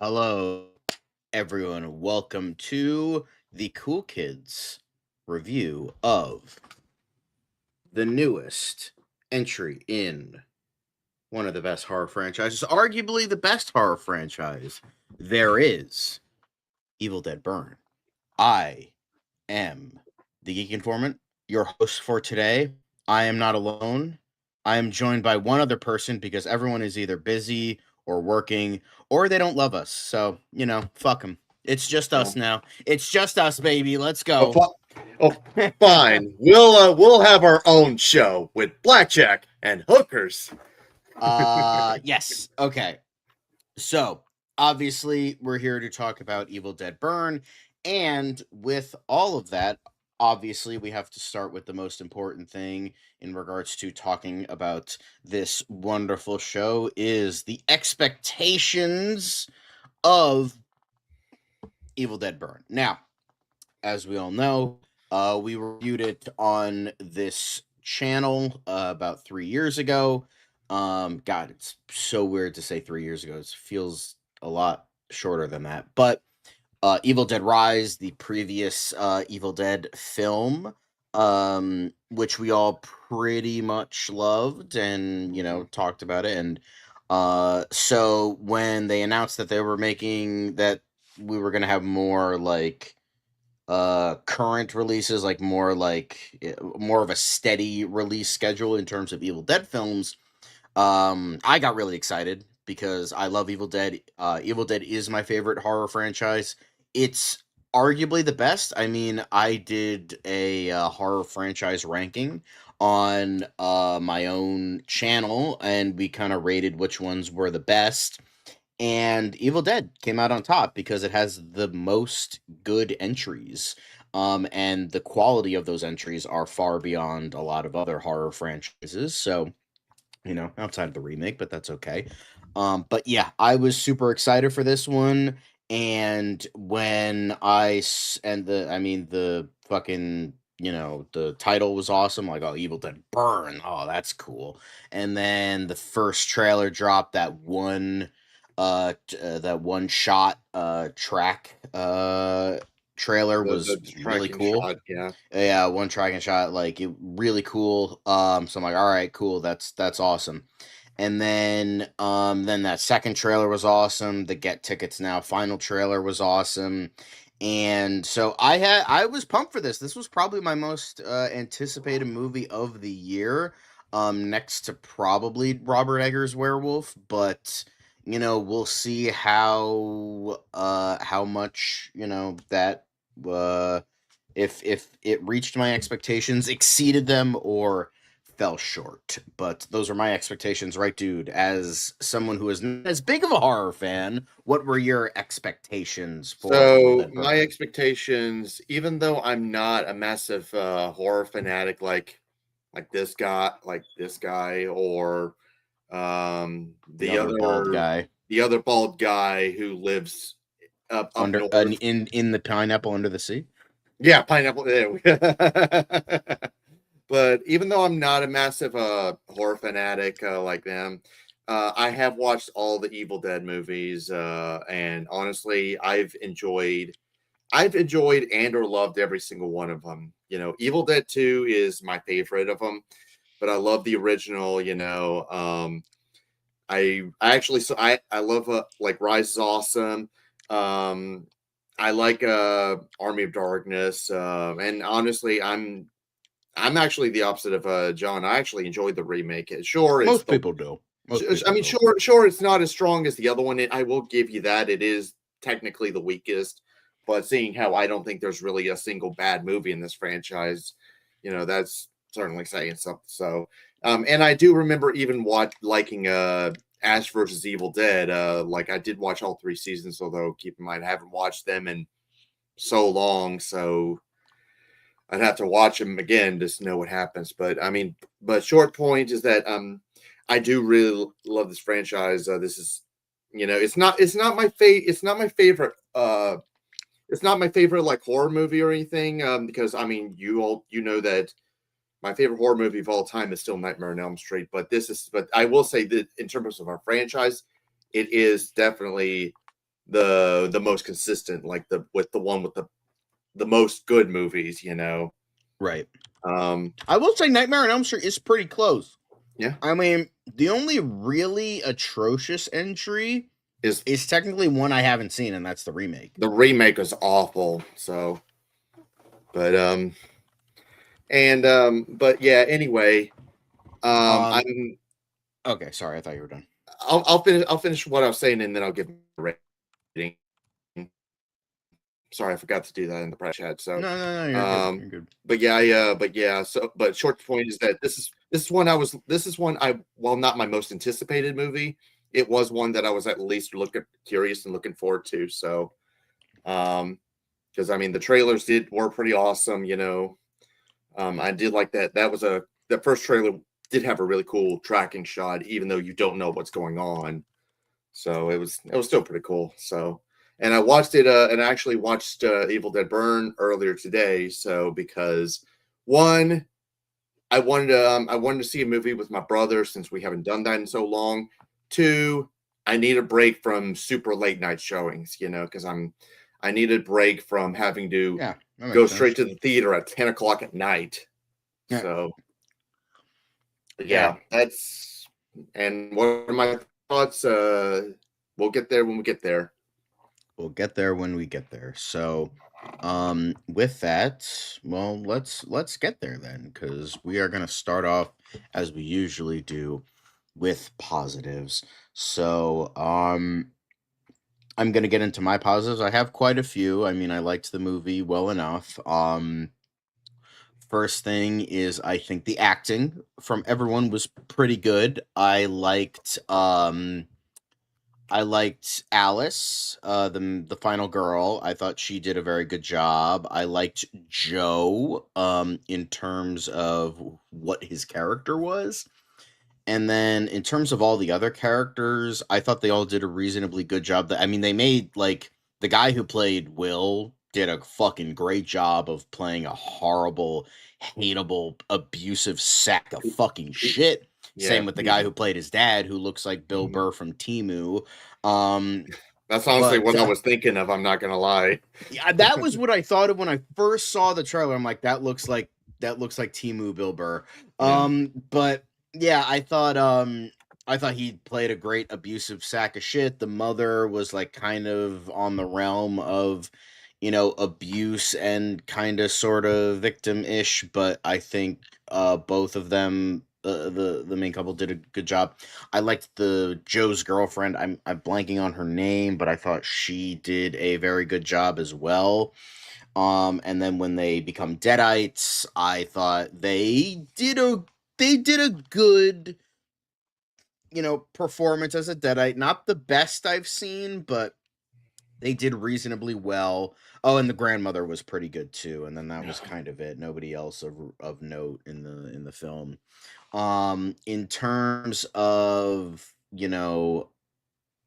Hello, everyone. Welcome to the Cool Kids review of the newest entry in one of the best horror franchises, arguably the best horror franchise there is, Evil Dead Burn. I am the Geek Informant, your host for today. I am not alone. I am joined by one other person because everyone is either busy or working or they don't love us. So, fuck them. It's just us Oh, now. It's just us, baby. Let's oh, go. oh, fine. We'll have our own show with blackjack and hookers. Yes. Okay. So, obviously, we're here to talk about Evil Dead Burn. And with all of that, obviously, we have to start with the most important thing in regards to talking about this wonderful show is the expectations of Evil Dead Burn. Now, as we all know, we reviewed it on this channel about 3 years ago. God, it's so weird to say 3 years ago. It feels a lot shorter than that. But Evil Dead Rise, the previous Evil Dead film, which we all pretty much loved and, talked about it. And so when they announced that they were making that we were going to have more current releases, more of a steady release schedule in terms of Evil Dead films, I got really excited because I love Evil Dead. Evil Dead is my favorite horror franchise. It's arguably the best. I mean, I did a horror franchise ranking on my own channel, and we kind of rated which ones were the best. And Evil Dead came out on top because it has the most good entries. And the quality of those entries are far beyond a lot of other horror franchises. So, outside of the remake, but that's okay. But yeah, I was super excited for this one. And when the fucking, the title was awesome. Like, oh, Evil Dead Burn. Oh, that's cool. And then the first trailer dropped, that one shot track trailer The was really tracking cool. shot, yeah. Yeah, one tracking shot, like, it really cool. So I'm like, all right, cool, that's awesome. And then that second trailer was awesome. The Get Tickets Now final trailer was awesome. And so I was pumped for this. This was probably my most anticipated movie of the year, next to probably Robert Eggers' Werewolf, but we'll see how much, that uh if it reached my expectations, exceeded them, or fell short. But those are my expectations, right, dude? As someone who is not as big of a horror fan, what were your expectations for Evil So Dead my Burn? expectations, even though I'm not a massive horror fanatic like this guy, or The other bald guy the other bald guy who lives up under north. in the pineapple under the sea. Yeah, pineapple. There we go. But even though I'm not a massive horror fanatic like them, I have watched all the Evil Dead movies, and honestly, I've enjoyed and or loved every single one of them. Evil Dead 2 is my favorite of them, but I love the original. I actually so I love like Rise is awesome. Um, I like Army of Darkness, and honestly, I'm actually the opposite of John. I actually enjoyed the remake. Sure, it's Most the people do. Most I people mean, do. sure, it's not as strong as the other one. I will give you that. It is technically the weakest, but seeing how I don't think there's really a single bad movie in this franchise, that's certainly saying something. So, and I do remember even liking Ash versus Evil Dead. Like I did watch all 3 seasons, although keep in mind I haven't watched them in so long, so I'd have to watch them again just to know what happens. But I mean, but short point is that I do really love this franchise. This is, it's not my favorite like horror movie or anything. Because I mean, you know that my favorite horror movie of all time is still Nightmare on Elm Street. But I will say that in terms of our franchise, it is definitely the most consistent, like the one with the most good movies, Right. Um, I will say Nightmare on Elm Street is pretty close. yeah, I mean, the only really atrocious entry is is technically one I haven't seen, and that's the remake. the remake is awful. So, but but yeah. Anyway, I'm Okay, sorry, I thought you were done. I'll finish what I was saying, and then I'll give a rating. Sorry, I forgot to do that in the press chat. So, No, you're good. You're good. but yeah. So, but short point is that this is one I, well, not my most anticipated movie. It was one that I was at least curious and looking forward to. So, because I mean the trailers were pretty awesome. I did like that. The first trailer did have a really cool tracking shot, even though you don't know what's going on. So it was still pretty cool. So, and I watched it, and I actually watched Evil Dead Burn earlier today. So because one, I wanted to see a movie with my brother since we haven't done that in so long. Two, I need a break from super late night showings, because I need a break from having to go straight to the theater at 10 o'clock at night. Yeah. So yeah, and what are my thoughts? We'll get there when we get there. We'll get there when we get there. So, with that, well, let's get there then, because we are gonna start off as we usually do with positives. So, I'm gonna get into my positives. I have quite a few. I mean, I liked the movie well enough. First thing is I think the acting from everyone was pretty good. I liked Alice, the final girl. I thought she did a very good job. I liked Joe, in terms of what his character was. And then in terms of all the other characters, I thought they all did a reasonably good job. I mean, they made like the guy who played Will did a fucking great job of playing a horrible, hateable, abusive sack of fucking shit. Yeah, Same with the guy who played his dad, who looks like Bill Burr from Timu. That's honestly But what I was thinking of. I'm not gonna lie. yeah, that was what I thought of when I first saw the trailer. I'm like, that looks like Timu Bill Burr. Yeah. But yeah, I thought he played a great abusive sack of shit. The mother was like kind of on the realm of, abuse and kind of sort of victim-ish, but I think both of them, the main couple, did a good job. I liked the Joe's girlfriend. I'm blanking on her name, but I thought she did a very good job as well. And then when they become Deadites, I thought they did a good, performance as a Deadite. Not the best I've seen, but they did reasonably well. Oh, and the grandmother was pretty good too. And then that was kind of it. Nobody else of note in the film. In terms of,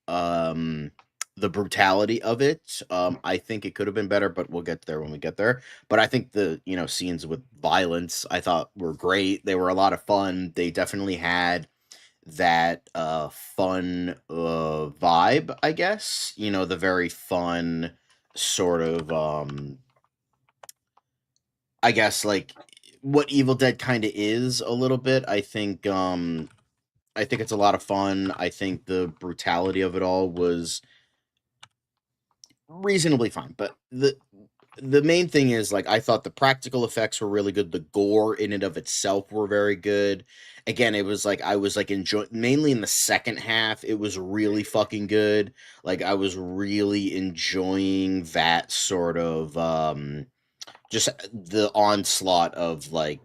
the brutality of it, I think it could have been better, but we'll get there when we get there. But I think the, scenes with violence I thought were great. They were a lot of fun. They definitely had that fun vibe, I guess. The very fun sort of, I guess, like what Evil Dead kind of is a little bit. I think it's a lot of fun. I think the brutality of it all was reasonably fine, but the main thing is, like, I thought the practical effects were really good. The gore in and of itself were very good. Again, it was like I was like enjoy mainly in the second half. It was really fucking good. Like I was really enjoying that sort of just the onslaught of like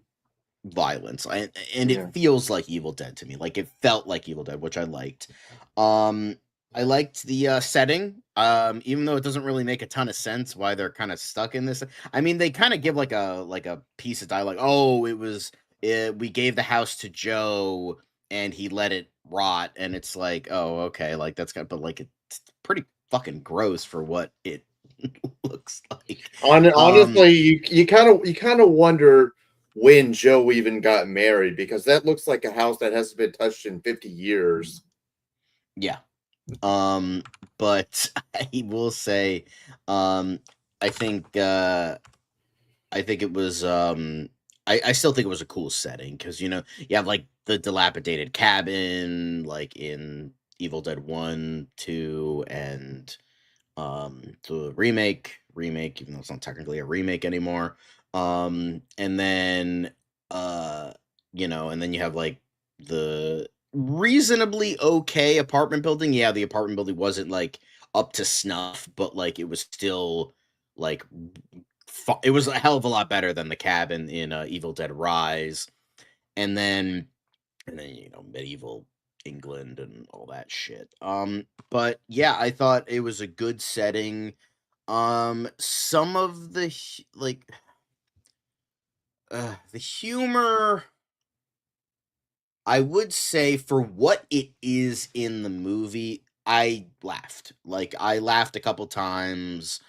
violence, and it feels like Evil Dead to me. Like it felt like Evil Dead, which I liked. um I liked the setting, even though it doesn't really make a ton of sense why they're kind of stuck in this. I mean, they kind of give like a piece of dialogue. Oh, we gave the house to Joe and he let it rot, and it's like, oh, okay, like that's kind of, but like it's pretty fucking gross for what it looks like. Honestly, you kind of wonder when Joe even got married, because that looks like a house that hasn't been touched in 50 years. Yeah. Um, but I will say, um, I think I think it was I still think it was a cool setting because you have like the dilapidated cabin like in Evil Dead 1, 2, and the remake, even though it's not technically a remake anymore. And then uh and then you have like the reasonably okay apartment building. Yeah, the apartment building wasn't like up to snuff, but like it was still like it was a hell of a lot better than the cabin in Evil Dead Rise. And then medieval England and all that shit. But yeah, I thought it was a good setting. Some of the humor, I would say for what it is in the movie, I laughed. Like I laughed a couple times,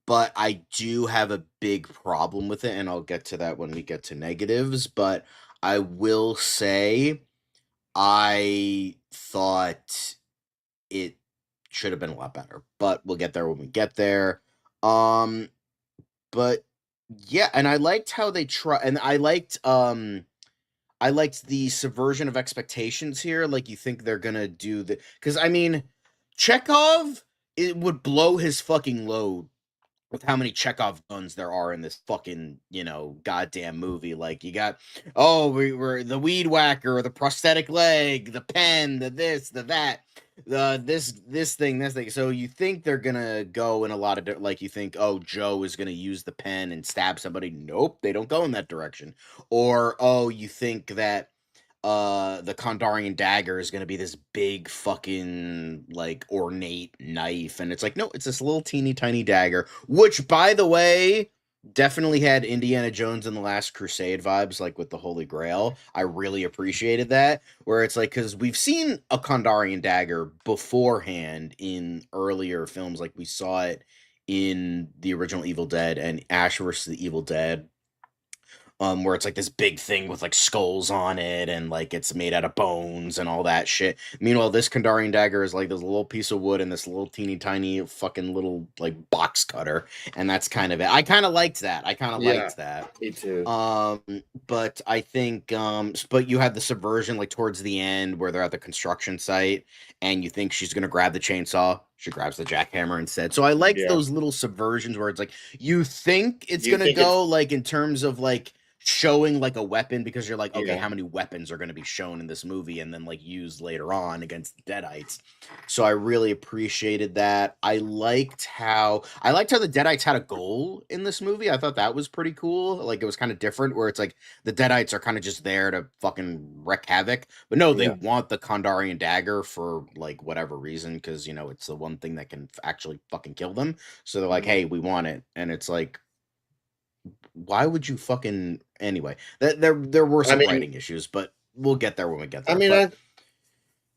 but I do have a big problem with it, and I'll get to that when we get to negatives. But I will say I thought it should have been a lot better, but we'll get there when we get there. Um, but yeah, and I liked how they try, and I liked the subversion of expectations here. Like you think they're gonna do the, because I mean, Chekhov, it would blow his fucking load with how many Chekhov guns there are in this fucking, goddamn movie. Like you got, oh, we're the weed whacker, the prosthetic leg, the pen, the this, the that, the this thing. So you think they're gonna go in a lot of like you think, oh, Joe is gonna use the pen and stab somebody. Nope, they don't go in that direction. Or oh, you think that the Kandarian dagger is going to be this big fucking like ornate knife, and it's like no, it's this little teeny tiny dagger, which by the way definitely had Indiana Jones and the Last Crusade vibes, like with the Holy Grail. I really appreciated that, where it's like, because we've seen a Kandarian dagger beforehand in earlier films, like we saw it in the original Evil Dead and Ash versus the Evil Dead, where it's like this big thing with like skulls on it and like it's made out of bones and all that shit. Meanwhile, this Kandarian dagger is like this little piece of wood and this little teeny tiny fucking little like box cutter, and that's kind of it. I kind of liked that. I kind of Yeah, liked that. me too. Um, but I think but you had the subversion like towards the end where they're at the construction site and you think she's gonna grab the chainsaw. She grabs the jackhammer instead. So I liked Yeah, those little subversions where it's like you think it's you gonna think it's go like in terms of like showing like a weapon because you're like, okay, yeah, how many weapons are going to be shown in this movie and then like used later on against the Deadites. So I really appreciated that. I liked how the Deadites had a goal in this movie. I thought that was pretty cool. Like it was kind of different where it's like the Deadites are kind of just there to fucking wreak havoc. But no, they yeah, want the Kandarian dagger for like whatever reason because it's the one thing that can actually fucking kill them. So they're like, mhm. "Hey, we want it." And it's like, why would you fucking anyway? There were I some mean, writing issues, but we'll get there when we get I there. mean, But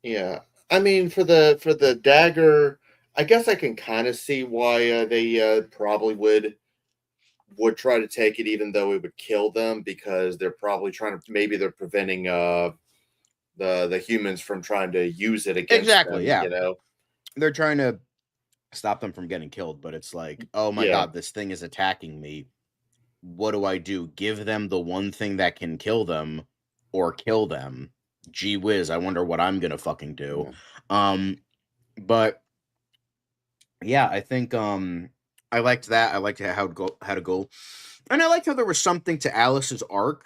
yeah, I mean for the dagger, I guess I can kind of see why they probably would try to take it, even though it would kill them, because they're probably trying to, maybe they're preventing the humans from trying to use it against exactly, them. yeah, they're trying to stop them from getting killed, but it's like, oh my Yeah, god, this thing is attacking me. What do I do? Give them the one thing that can kill them, or kill them? Gee whiz, I wonder what I'm gonna fucking do. yeah. Um, but yeah, I think I liked that. I liked how to go, and I liked how there was something to Alice's arc.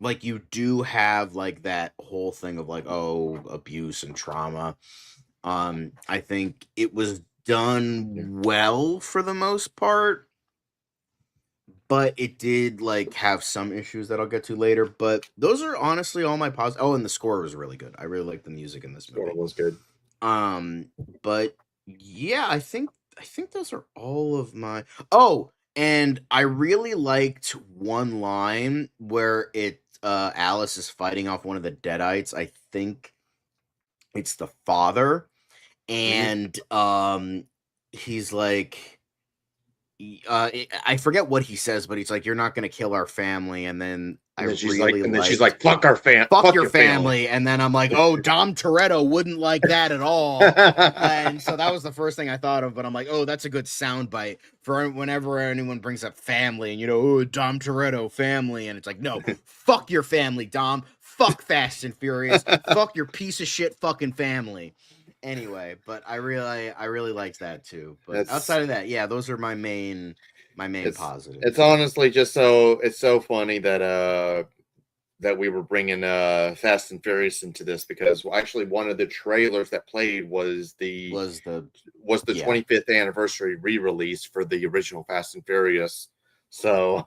Like you do have like that whole thing of like, oh, abuse and trauma. I think it was Yeah. done well for the most part, but it did like have some issues that I'll get to later. But those are honestly all my positive. Oh, and the score was really good. I really like the music in this Sort of movie. was good. Um, but yeah, I think those are all of my. Oh, and I really liked one line where Alice is fighting off one of the Deadites. I think it's the father, Mhm. and he's like I forget what he says, but he's like, "You're not gonna kill our family," and then I And then she's really like, fuck our fuck your family. And then I'm like, oh, Dom Toretto wouldn't like that at all. And so that was the first thing I thought of. But I'm like, oh, that's a good soundbite for whenever anyone brings up family and, oh, Dom Toretto family. And it's like, no, fuck your family, Dom. Fuck Fast and Furious. Fuck your piece of shit fucking family. Anyway, but I really liked that too. But outside of that, yeah, those are my main positives. It's honestly just it's so funny that we were bringing Fast and Furious into this, because actually one of the trailers that played was the 25th anniversary re-release for the original Fast and Furious. So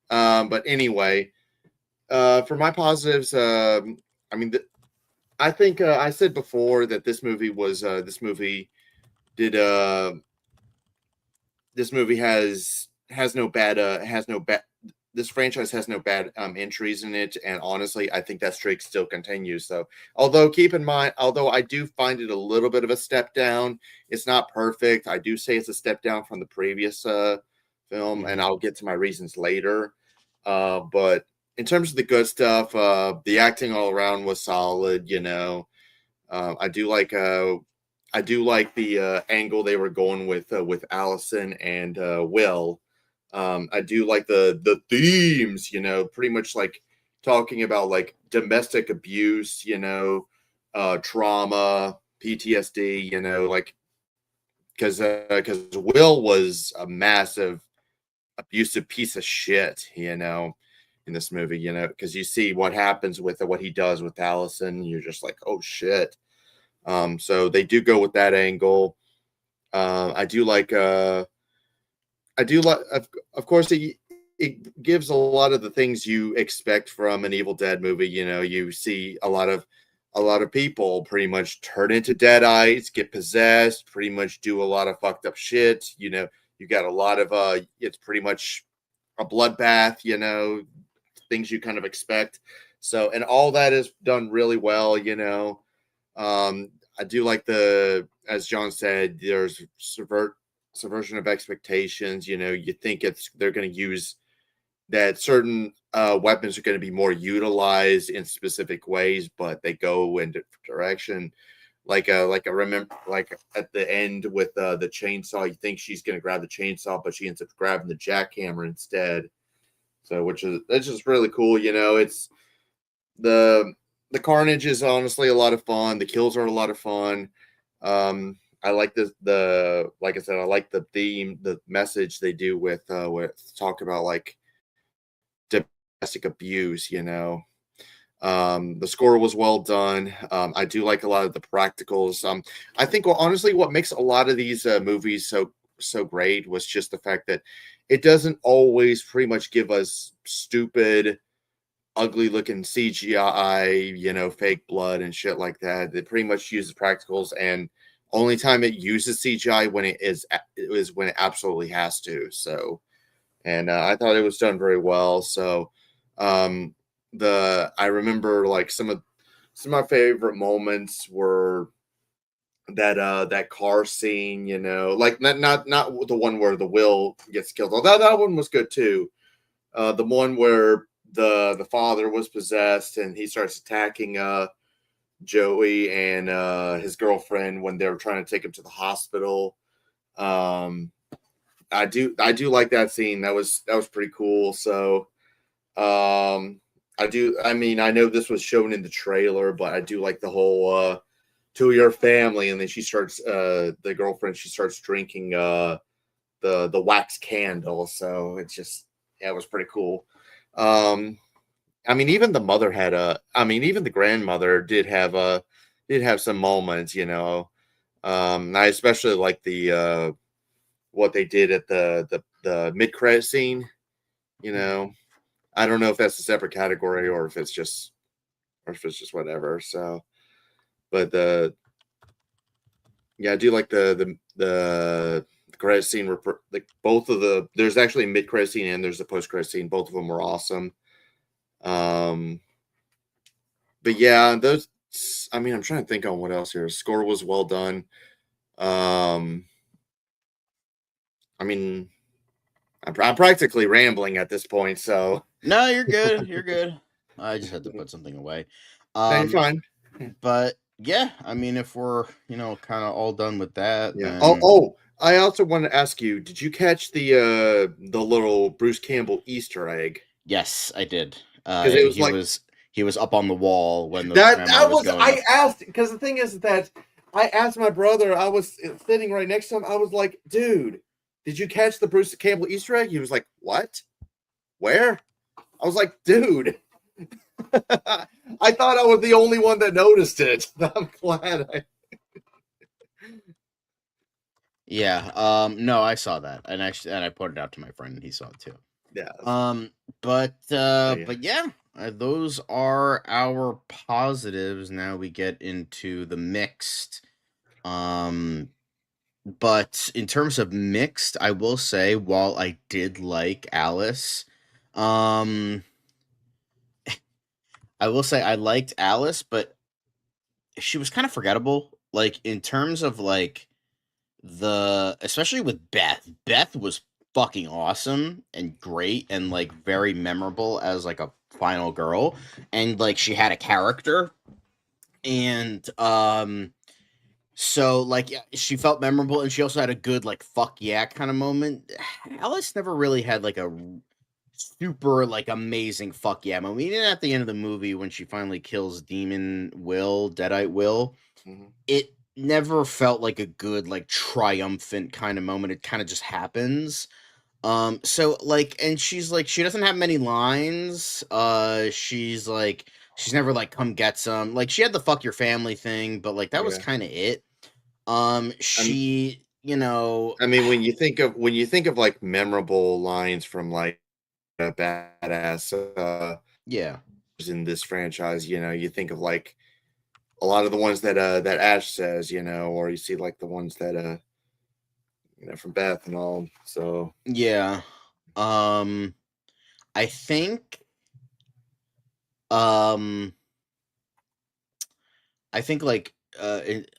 but anyway, for my positives, I mean, I think I said before that this movie has no bad this franchise has no bad entries in it, and honestly, I think that streak still continues. So, although keep in mind, although I do find it a little bit of a step down, it's not perfect. I do say it's a step down from the previous film, and I'll get to my reasons later. But in terms of the good stuff, the acting all around was solid. I do like the angle they were going with Allison and Will. I do like the themes, pretty much like talking about like domestic abuse, trauma, PTSD, like because Will was a massive abusive piece of shit, in this movie, because you see what happens with what he does with Allison. You're just like, oh shit. So they do go with that angle. I do like of course, it gives a lot of the things you expect from an Evil Dead movie. You see a lot of people pretty much turn into deadites, get possessed, pretty much do a lot of fucked up shit. You got a lot of it's pretty much a bloodbath. Things you kind of expect. So, and all that is done really well. I do like as John said, there's subversion of expectations. You think they're going to use that certain weapons are going to be more utilized in specific ways, but they go in different direction. Like I remember, like at the end with the chainsaw, you think she's going to grab the chainsaw, but she ends up grabbing the jackhammer instead. So, that's just really cool. It's the carnage is honestly a lot of fun. The kills are a lot of fun. I like like I said, I like the theme, the message they do with talk about like domestic abuse. The score was well done. I do like a lot of the practicals. I think honestly, what makes a lot of these movies so great was just the fact that it doesn't always pretty much give us stupid, ugly looking CGI, fake blood and shit like that. They pretty much uses practicals, and only time it uses CGI when it is when it absolutely has to. So, and I thought it was done very well. So, I remember like some of my favorite moments were that car scene, like not the one where the Will gets killed. Although that one was good too. The one where the father was possessed and he starts attacking Joey and his girlfriend when they were trying to take him to the hospital. I do like that scene. That was pretty cool. So I know this was shown in the trailer, but I do like the whole to your family, and then she starts the girlfriend, she starts drinking the wax candle. So it's just, yeah, it was pretty cool. Even the mother even the grandmother did have some moments, I especially like the what they did at the mid-credit scene. I don't know if that's a separate category or if it's just whatever. So, but I do like the credit scene. Like both of there's actually a mid-credit scene and there's a post-credit scene. Both of them were awesome. But yeah, those. I'm trying to think on what else here. Score was well done. I'm practically rambling at this point, so No, you're good. You're good. I just had to put something away. no, you're Um, fine. but yeah, I mean, if we're kind of all done with that, Yeah. then I also want to ask you: did you catch the little Bruce Campbell Easter egg? yes, I did. Because it was He like was up on the wall when the that. grandma was going I up. asked because the thing is that I asked my brother. I was sitting right next to him. I was like, "Dude, did you catch the Bruce Campbell Easter egg?" He was like, "What? Where?" I was like, "Dude." I thought I was the only one that noticed it. I'm glad I. Yeah. No, I saw that, and I pointed out to my friend, and he saw it too. Yeah. Um, Yeah. but yeah, those are our positives. Now we get into the mixed. Um, but in terms of mixed, I will say, while I did like Alice, um, I will say I liked Alice, but she was kind of forgettable. Like in terms of like especially with Beth. Beth was fucking awesome and great and like very memorable as like a final girl, and like she had a character, and so like yeah, she felt memorable, and she also had a good like fuck yeah kind of moment. Alice never really had like a super like amazing fuck yeah moment. Even at the end of the movie when she finally kills Demon Will, Deadite Will, Mhm. it never felt like a good like triumphant kind of moment. It kind of just happens. So like, and she's like, she doesn't have many lines. She's like, she's never like come get some. Like she had the fuck your family thing, but like that was Yeah. kind of it. I'm, She, I mean, when you think of like memorable lines from like a badass yeah, in this franchise, you think of like a lot of the ones that Ash says, or you see like the ones that from Beth and all. So yeah. Um, I think, um, I think like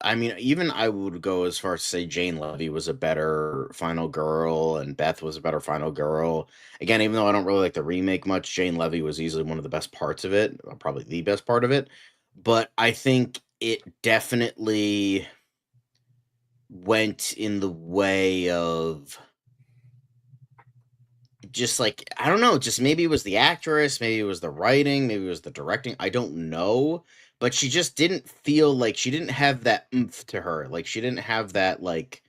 I mean even I would go as far as to say Jane Levy was a better final girl and Beth was a better final girl. Again, even though I don't really like the remake much, Jane Levy was easily one of the best parts of it, probably the best part of it. But I think it definitely went in the way of just like I don't know, just maybe it was the actress, maybe it was the writing, maybe it was the directing. I don't know, but she just didn't feel like she didn't have that oomph to her. Like she didn't have that like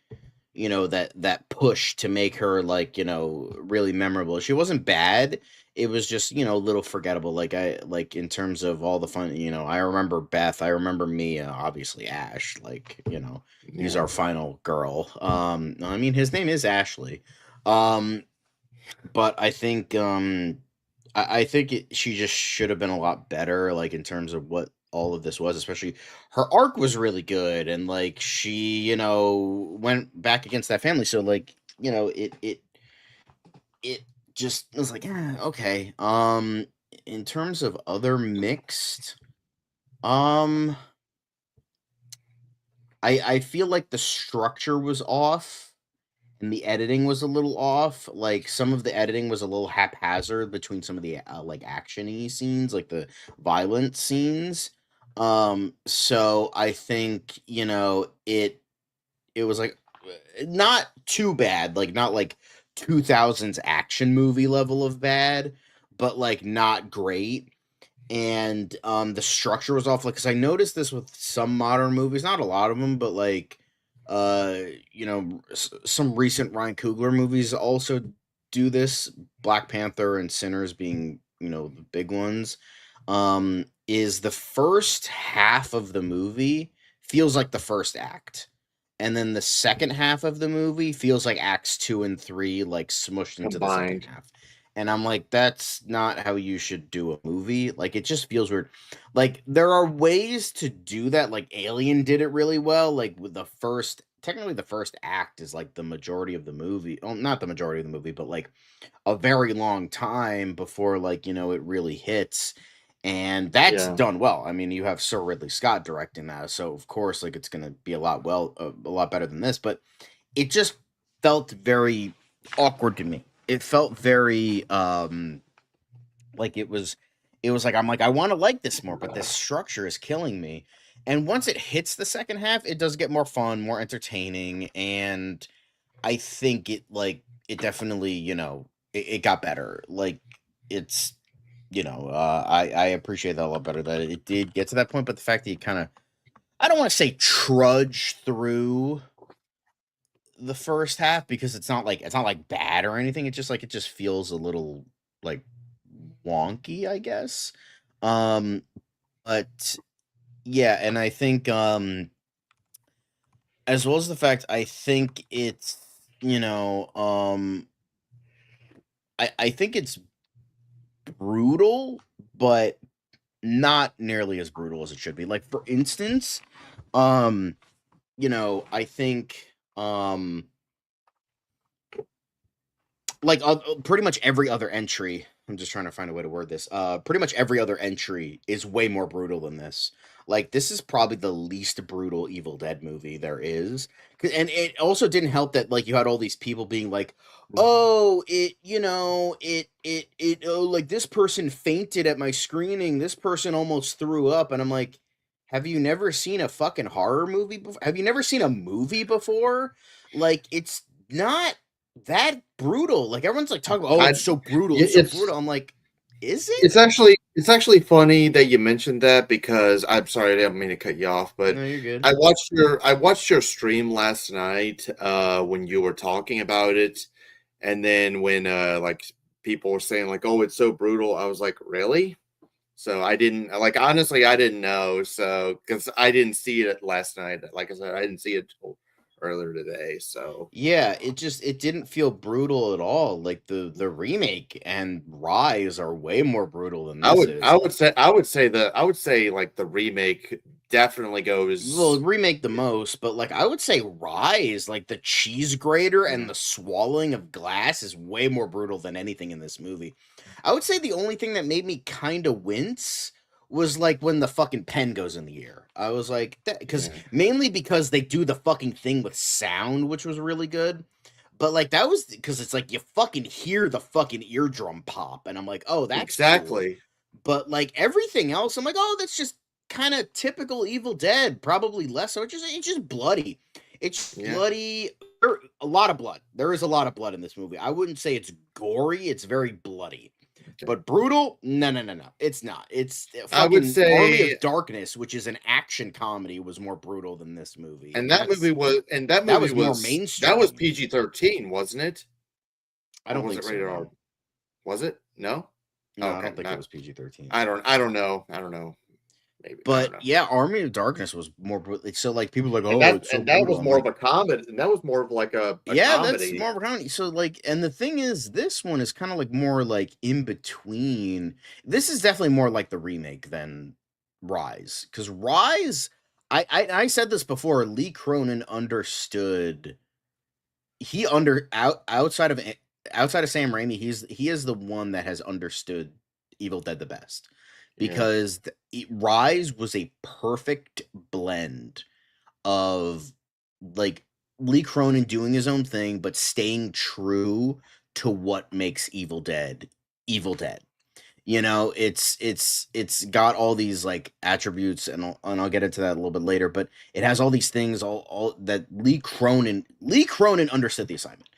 that push to make her like really memorable. She wasn't bad. It was just a little forgettable. Like I like in terms of all the fun. I remember Beth. I remember Mia. Obviously Ash. Like he's yeah, our final girl. I mean his name is Ashley. Um, but I think I think she just should have been a lot better, like in terms of what all of this was. Especially her arc was really good, and like she went back against that family. So like it just was like okay. In terms of other mixed, um, I feel like the structure was off and the editing was a little off. Like some of the editing was a little haphazard between some of the like actiony scenes, like the violent scenes. So I think it was like not too bad, like not like 2000s action movie level of bad, but like not great. And the structure was off, like because I noticed this with some modern movies, not a lot of them, but like uh some recent Ryan Coogler movies also do this, Black Panther and Sinners being the big ones. Is the first half of the movie feels like the first act, and then the second half of the movie feels like acts 2 and 3 like smushed into the second combined. half. And I'm like, that's not how you should do a movie. Like, it just feels weird. Like, there are ways to do that. Like, Alien did it really well. Like, with technically, the first act is like the majority of the movie. Oh, not the majority of the movie, but like a very long time before, like, it really hits. And that's Yeah, done well. I mean, you have Sir Ridley Scott directing that. So, of course, like, it's going to be a lot better than this. But it just felt very awkward to me. it felt very like it was like I'm like I want to like this more, but this structure is killing me. And once it hits the second half, it does get more fun, more entertaining, and I think it definitely, it got better. Like it's I appreciate that a lot better that it did get to that point, but the fact that you kind of, I don't want to say trudge through the first half, because it's not like bad or anything. It's just like it just feels a little like wonky, I guess. Um but yeah, and I think as well as the fact I think it's, you know, I think it's brutal, but not nearly as brutal as it should be. Like for instance, um I think like pretty much every other entry, I'm just trying to find a way to word this, pretty much every other entry is way more brutal than this. Like this is probably the least brutal Evil Dead movie there is. And it also didn't help that like you had all these people being like, oh, oh, like this person fainted at my screening, this person almost threw up, and I'm like, have you never seen a fucking horror movie before? Have you never seen a movie before? Like it's not that brutal. Like everyone's like talking about, oh, I it's so brutal, yeah, it's so brutal. I'm like, is it? it's actually funny that you mentioned that because I'm sorry, I didn't mean to cut you off, but No, you're good. I watched your stream last night when you were talking about it, and then when like people were saying like, oh, it's so brutal, I was like, really? So I didn't like honestly, I didn't know. So because I didn't see it last night. Like I said, I didn't see it till earlier today. So Yeah, it didn't feel brutal at all. Like the remake and Rise are way more brutal than I this would I is. would say I would say like the remake definitely Well, goes. remake the most, but like I would say Rise, like the cheese grater and Yeah. the swallowing of glass is way more brutal than anything in this movie. I would say the only thing that made me kind of wince was like when the fucking pen goes in the air. I was like, because Yeah. mainly because they do the fucking thing with sound, which was really good. But like that was because it's like you fucking hear the fucking eardrum pop, and I'm like, oh, that's cool. Exactly. But like everything else, I'm like, oh, that's just kind of typical Evil Dead, probably less so. It's just bloody. It's Yeah. bloody. A lot of blood. There is a lot of blood in this movie. I wouldn't say it's gory. It's very bloody. Okay. But brutal? No, no, no, no. It's not. It's I would fucking Army say, of Darkness, which is an action comedy, was more brutal than this movie, and and that movie was, that was more that was mainstream. PG-13, wasn't it? I Or don't was think it so. rated R? No, Was it? No. no, I Okay. don't think it Not. was PG-13. I don't know. I don't know. Maybe I don't But know. yeah, Army of Darkness was more brutal. So like people are like, And oh, that it's so and that brutal. was I'm more of like, a comedy. And that was more of like a yeah, that's comedy. more of a comedy. So like, and the thing is, this one is kind of like more like in between. This is definitely more like the remake than Rise, because Rise, I said this before. Lee Cronin understood. He under outside of Sam Raimi, he is the one that has understood Evil Dead the best, Yeah. because Rise was a perfect blend of like Lee Cronin doing his own thing, but staying true to what makes Evil Dead Evil Dead. It's got all these like attributes, and I'll get into that a little bit later, but it has all these things, all that Lee Cronin understood the assignment.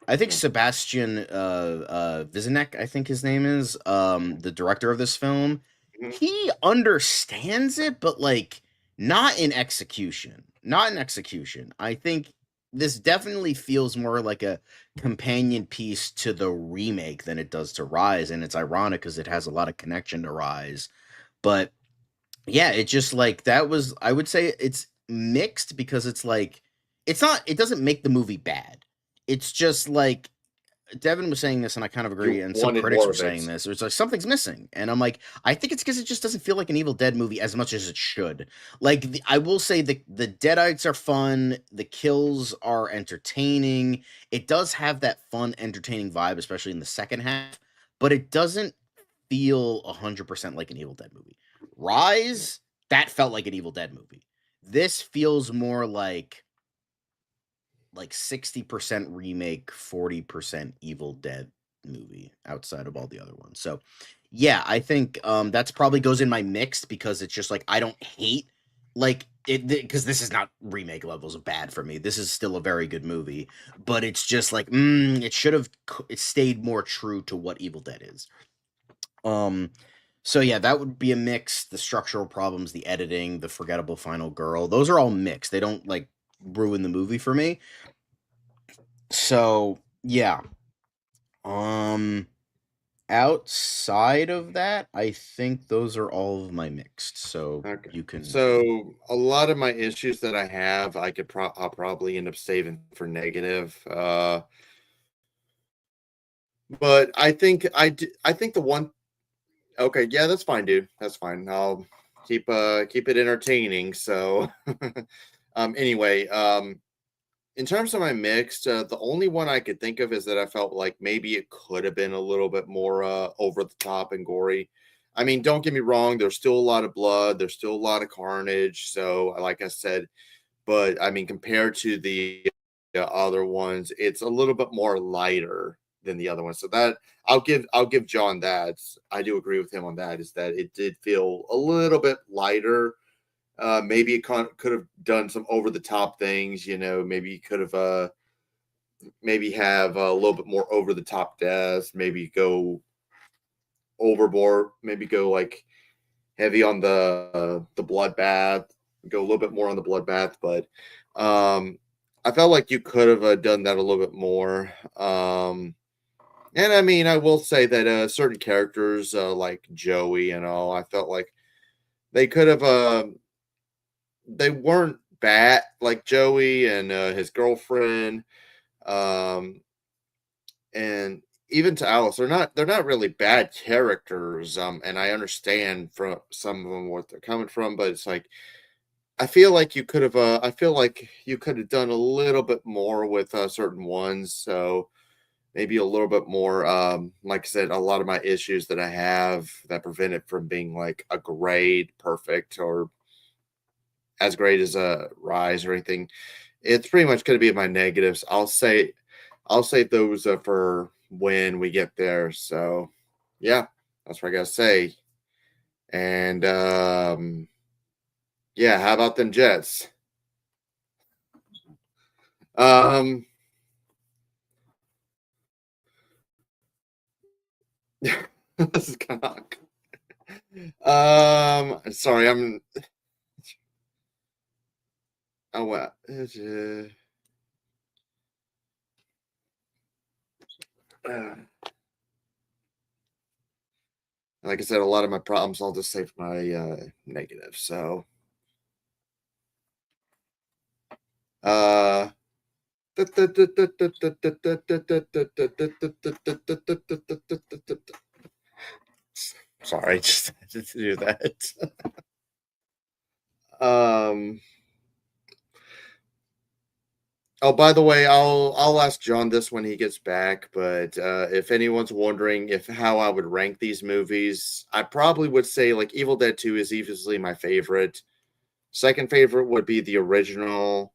I think Yeah. Sebastian Vizenek, I think his name is, the director of this film. Mhm. He understands it, but like not in execution. Not in execution. I think this definitely feels more like a companion piece to the remake than it does to Rise, and it's ironic because it has a lot of connection to Rise. But yeah, it just like that was, I would say it's mixed, because it's like it doesn't make the movie bad. It's just like Devin was saying this, and I kind of agree, You and some wanted critics more were of it. saying this. It's like something's missing, and I'm like, I think it's because it just doesn't feel like an Evil Dead movie as much as it should. Like I will say the Deadites are fun, the kills are entertaining. It does have that fun, entertaining vibe, especially in the second half, but it doesn't feel 100% like an Evil Dead movie. Yeah. Rise, that felt like an Evil Dead movie. This feels more like 60% remake, 40% Evil Dead movie outside of all the other ones. So, yeah, I think that's probably goes in my mixed because it's just like I don't hate like it because this is not remake levels of bad for me. This is still a very good movie, but it's just like it should have it stayed more true to what Evil Dead is. Um, so yeah, that would be a mix. The structural problems, the editing, the forgettable final girl, those are all mixed. They don't like ruin the movie for me. So yeah. Um outside of that, I think those are all of my mixed. So Okay. you can So a lot of my issues that I have, I'll probably end up saving for negative. But I think the one. Okay, yeah, that's fine, dude. That's fine. I'll keep it entertaining. So, anyway, in terms of my mixed, the only one I could think of is that I felt like maybe it could have been a little bit more over the top and gory. I mean, don't get me wrong, there's still a lot of blood, there's still a lot of carnage. So, like I said, but I mean, compared to the other ones, it's a little bit more lighter than the other ones. So that I'll give John that. I do agree with him on that. Is that it did feel a little bit lighter. Maybe it could have done some over the top things. You know, maybe could have maybe have a little bit more over the top deaths. Maybe go overboard. Maybe go like heavy on the bloodbath. Go a little bit more on the bloodbath, but I felt like you could have done that a little bit more. And I mean, I will say that certain characters like Joey and all, I felt like they could have. They weren't bad, like Joey and his girlfriend. Um, and even to Alice, they're not really bad characters. And I understand from some of them what they're coming from, but it's like I feel like you could have. I feel like you could have done a little bit more with certain ones. So maybe a little bit more. Like I said, a lot of my issues that I have that prevent it from being like a grade perfect or as great as a rise or anything. It's pretty much going to be my negatives. I'll say those for when we get there. So yeah, that's what I gotta say. And yeah, how about them Jets? Um, this is kind of. Sorry, I'm. Oh, what? Like I said, a lot of my problems I'll just save my negative. So, uh, sorry, just had to do that. um. Oh, by the way, I'll ask John this when he gets back. But if anyone's wondering if how I would rank these movies, I probably would say like Evil Dead 2 is easily my favorite. Second favorite would be the original.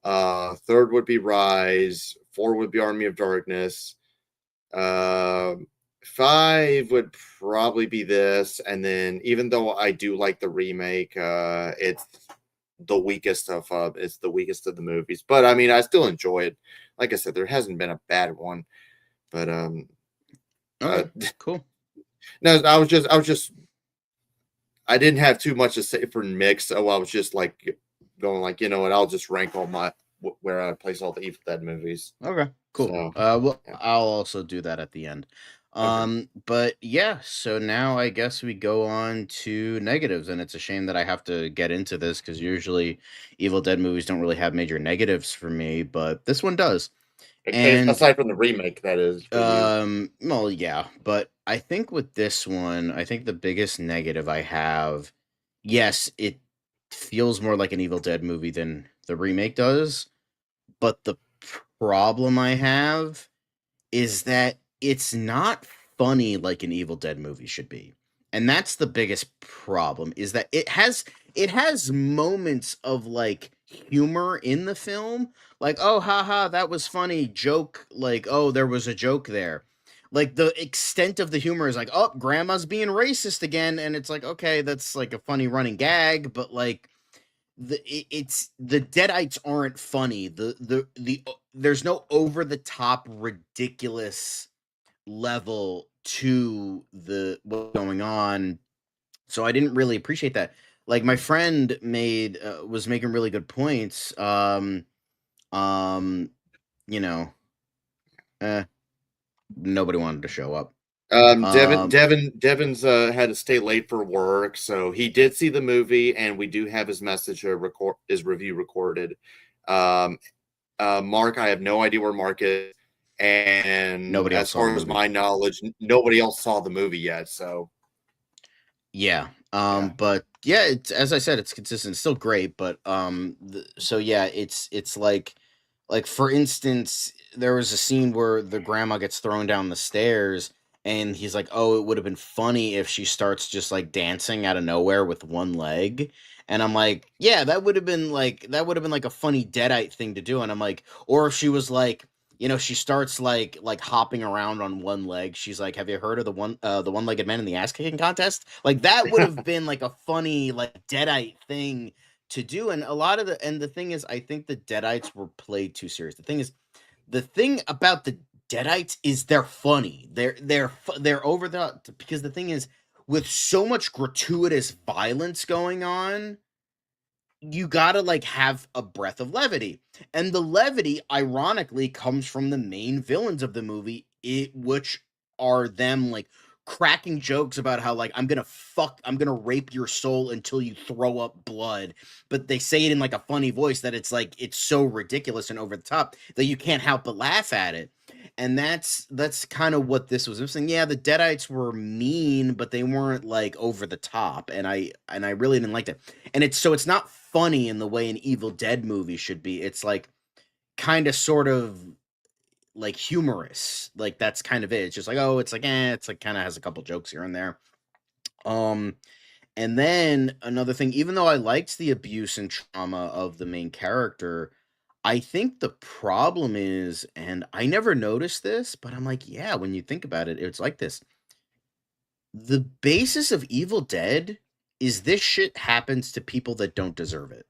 Third would be Rise. Four would be Army of Darkness. Uh, Five would probably be this, and then even though I do like the remake, it's the weakest of the movies. But I mean, I still enjoy it. Like I said, there hasn't been a bad one. But uh, okay, cool. no, I was just I didn't have too much to say for mix. So I was just like going like, you know what, I'll just rank all my where I place all the Evil Dead movies. Okay, cool. So Well, yeah, I'll also do that at the end. okay. But yeah, so now I guess we go on to negatives, and it's a shame that I have to get into this because usually Evil Dead movies don't really have major negatives for me, but this one does. And Aside from the remake, that is for you. well, yeah, but I think with this one, I think the biggest negative I have, yes, it feels more like an Evil Dead movie than the remake does, but the problem I have is that it's not funny like an Evil Dead movie should be. And that's the biggest problem is that it has moments of like humor in the film, like oh haha that was funny joke like oh there was a joke there. like the extent of the humor is like, oh, grandma's being racist again, and it's like, okay, that's like a funny running gag, but like it's the Deadites aren't funny. There's no over the top ridiculous level to the what's going on. So I didn't really appreciate that. Like my friend made was making really good points. Um, you know, eh, nobody wanted to show up. Um, Devin's had to stay late for work, so he did see the movie, and we do have his message record his review recorded. Um, Mark, I have no idea where Mark is, and Nobody else as saw the far as movie. my knowledge, nobody else saw the movie yet. So Yeah. yeah, But yeah, it's as I said, it's consistent. It's still great, but so yeah, it's like for instance, there was a scene where the grandma gets thrown down the stairs and he's like, "Oh, it would have been funny if she starts just like dancing out of nowhere with one leg." And I'm like, "Yeah, that would have been like a funny deadite thing to do." And I'm like, or if she was like, she starts like hopping around on one leg. She's like, "Have you heard of the one-legged man in the ass kicking contest?" Like that would have been like a funny like deadite thing to do. And the thing is, I think the deadites were played too serious. The thing about the deadites is they're funny. They're over the because the thing is, with so much gratuitous violence going on, you gotta like have a breath of levity, and the levity ironically comes from the main villains of the movie, which are them like cracking jokes about how like I'm gonna rape your soul until you throw up blood, but they say it in like a funny voice that it's so ridiculous and over the top that you can't help but laugh at it. And that's kind of what this was missing. Yeah, the deadites were mean, but they weren't like over the top, and I really didn't like that. And it's not funny in the way an Evil Dead movie should be. It's like kind of sort of like humorous. Like that's kind of it. It's just like, oh, it's like kind of has a couple jokes here and there. Um and then another thing, even though I liked the abuse and trauma of the main character, I think the problem is, and I never noticed this, but I'm like, yeah, when you think about it, it's like this. The basis of Evil Dead is this shit happens to people that don't deserve it.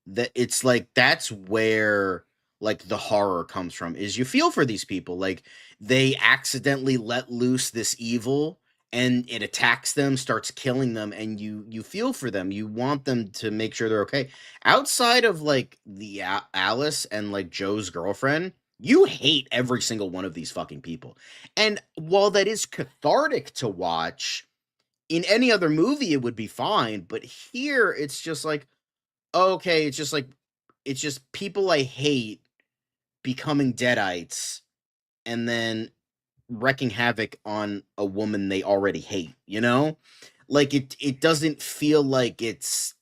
That it's like that's where like the horror comes from, is you feel for these people, like they accidentally let loose this evil and it attacks them, starts killing them, and you feel for them, you want them to make sure they're okay. Outside of like the Alice and like Joe's girlfriend, you hate every single one of these fucking people. And while that is cathartic to watch, in any other movie it would be fine, but here it's just like, okay, it's just people I hate becoming deadites and then wrecking havoc on a woman they already hate, you know? Like it doesn't feel like it's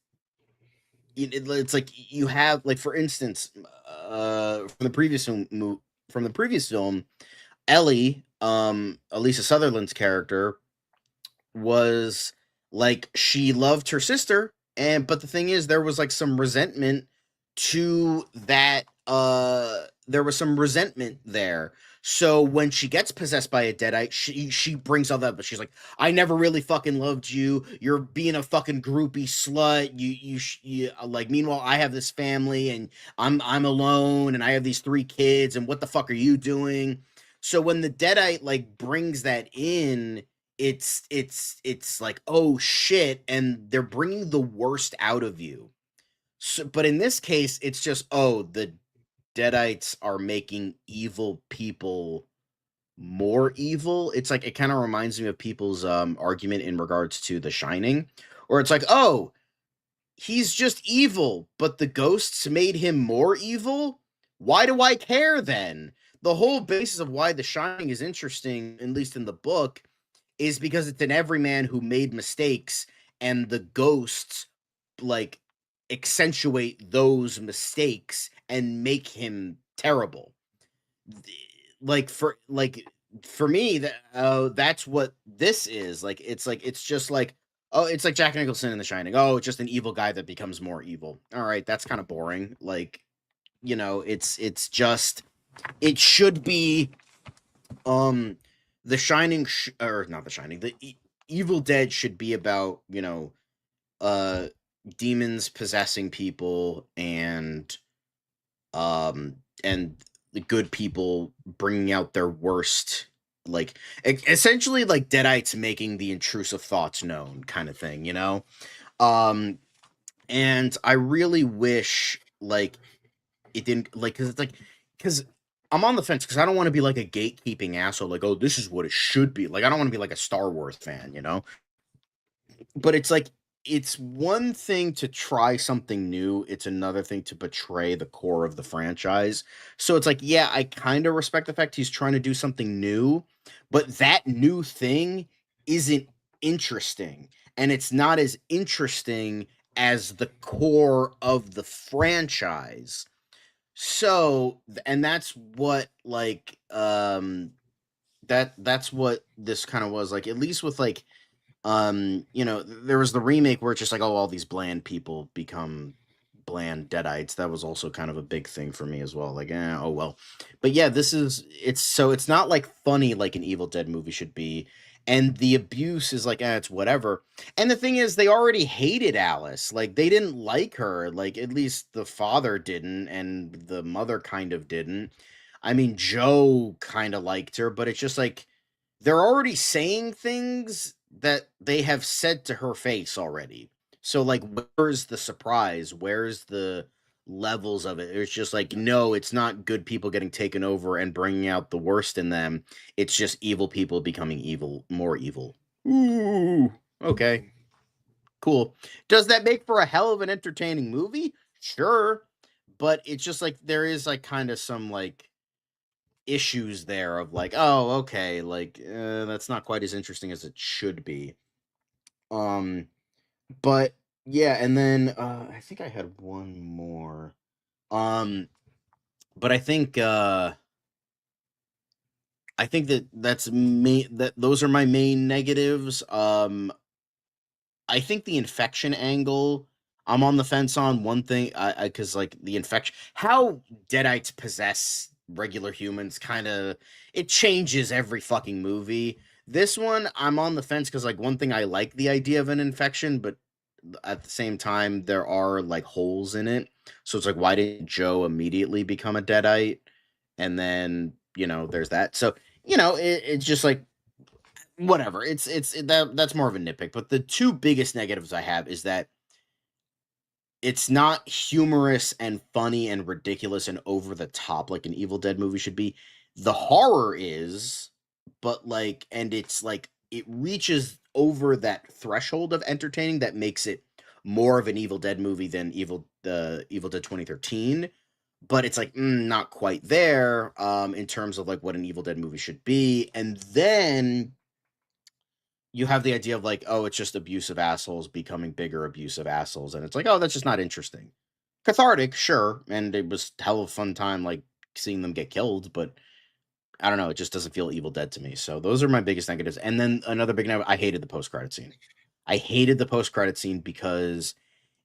like you have like for instance, from the previous film, Ellie, Elisa Sutherland's character was like she loved her sister, and but the thing is there was like some resentment to that there was some resentment there. So when she gets possessed by a deadite, she brings all that, but she's like, I never really fucking loved you. You're being a fucking groupie slut. You like, meanwhile I have this family and I'm alone and I have these three kids and what the fuck are you doing? So when the deadite like brings that in, it's like, oh shit, and they're bringing the worst out of you. So, but in this case it's just, oh, the deadites are making evil people more evil. It's like it kind of reminds me of people's argument in regards to The Shining, where it's like, oh, he's just evil, but the ghosts made him more evil. Why do I care then? The whole basis of why The Shining is interesting, at least in the book, is because it's an everyman who made mistakes, and the ghosts like accentuate those mistakes and make him terrible. Like for me, that's what this is. Like it's just like, oh, it's like Jack Nicholson in The Shining. Oh, it's just an evil guy that becomes more evil. All right, that's kind of boring. Like, it's just, it should be um The Shining or not The Shining, Evil Dead should be about, uh demons possessing people and the good people bringing out their worst, like essentially like deadites making the intrusive thoughts known kind of thing, um and I really wish like it didn't, like, because I'm on the fence because I don't want to be like a gatekeeping asshole, like, oh, this is what it should be. Like, I don't want to be like a Star Wars fan, but it's like it's one thing to try something new, it's another thing to betray the core of the franchise. So it's like, yeah, I kind of respect the fact he's trying to do something new, but that new thing isn't interesting, and it's not as interesting as the core of the franchise. So, and that's what, like, that's what this kind of was like, at least with like, there was the remake where it's just like, oh, all these bland people become bland deadites. That was also kind of a big thing for me as well. Like, oh well. But yeah, it's not like funny like an Evil Dead movie should be. And the abuse is like, it's whatever. And the thing is, they already hated Alice. Like, they didn't like her. Like, at least the father didn't, and the mother kind of didn't. I mean, Joe kind of liked her, but it's just like they're already saying things that they have said to her face already. So like, where's the surprise? Where's the levels of it? It's just like, no, it's not good people getting taken over and bringing out the worst in them. It's just evil people becoming evil, more evil. Ooh, okay, cool. Does that make for a hell of an entertaining movie? Sure, but it's just like there is like kind of some like issues there of like, oh, okay, like that's not quite as interesting as it should be. Um, but yeah, and then I think I had one more. Um, but I think that those are my main negatives. I think the infection angle, I'm on the fence on one thing. I because like the infection, how deadites possess regular humans, kind of it changes every fucking movie. This one, I'm on the fence because like one thing I like the idea of an infection, but at the same time there are like holes in it. So it's like, why didn't Joe immediately become a deadite? And then there's that. So it's just like whatever. That's more of a nitpick. But the two biggest negatives I have is that it's not humorous and funny and ridiculous and over the top like an Evil Dead movie should be. The horror is, but like, and it's like it reaches over that threshold of entertaining that makes it more of an Evil Dead movie than Evil Dead 2013. But it's like not quite there in terms of like what an Evil Dead movie should be. And then you have the idea of like, oh, it's just abusive assholes becoming bigger abusive assholes, and it's like, oh, that's just not interesting. Cathartic, sure, and it was hell of a fun time, like seeing them get killed, but I don't know, it just doesn't feel Evil Dead to me. So those are my biggest negatives. And then another big negative, I hated the post credit scene. I hated the post credit scene because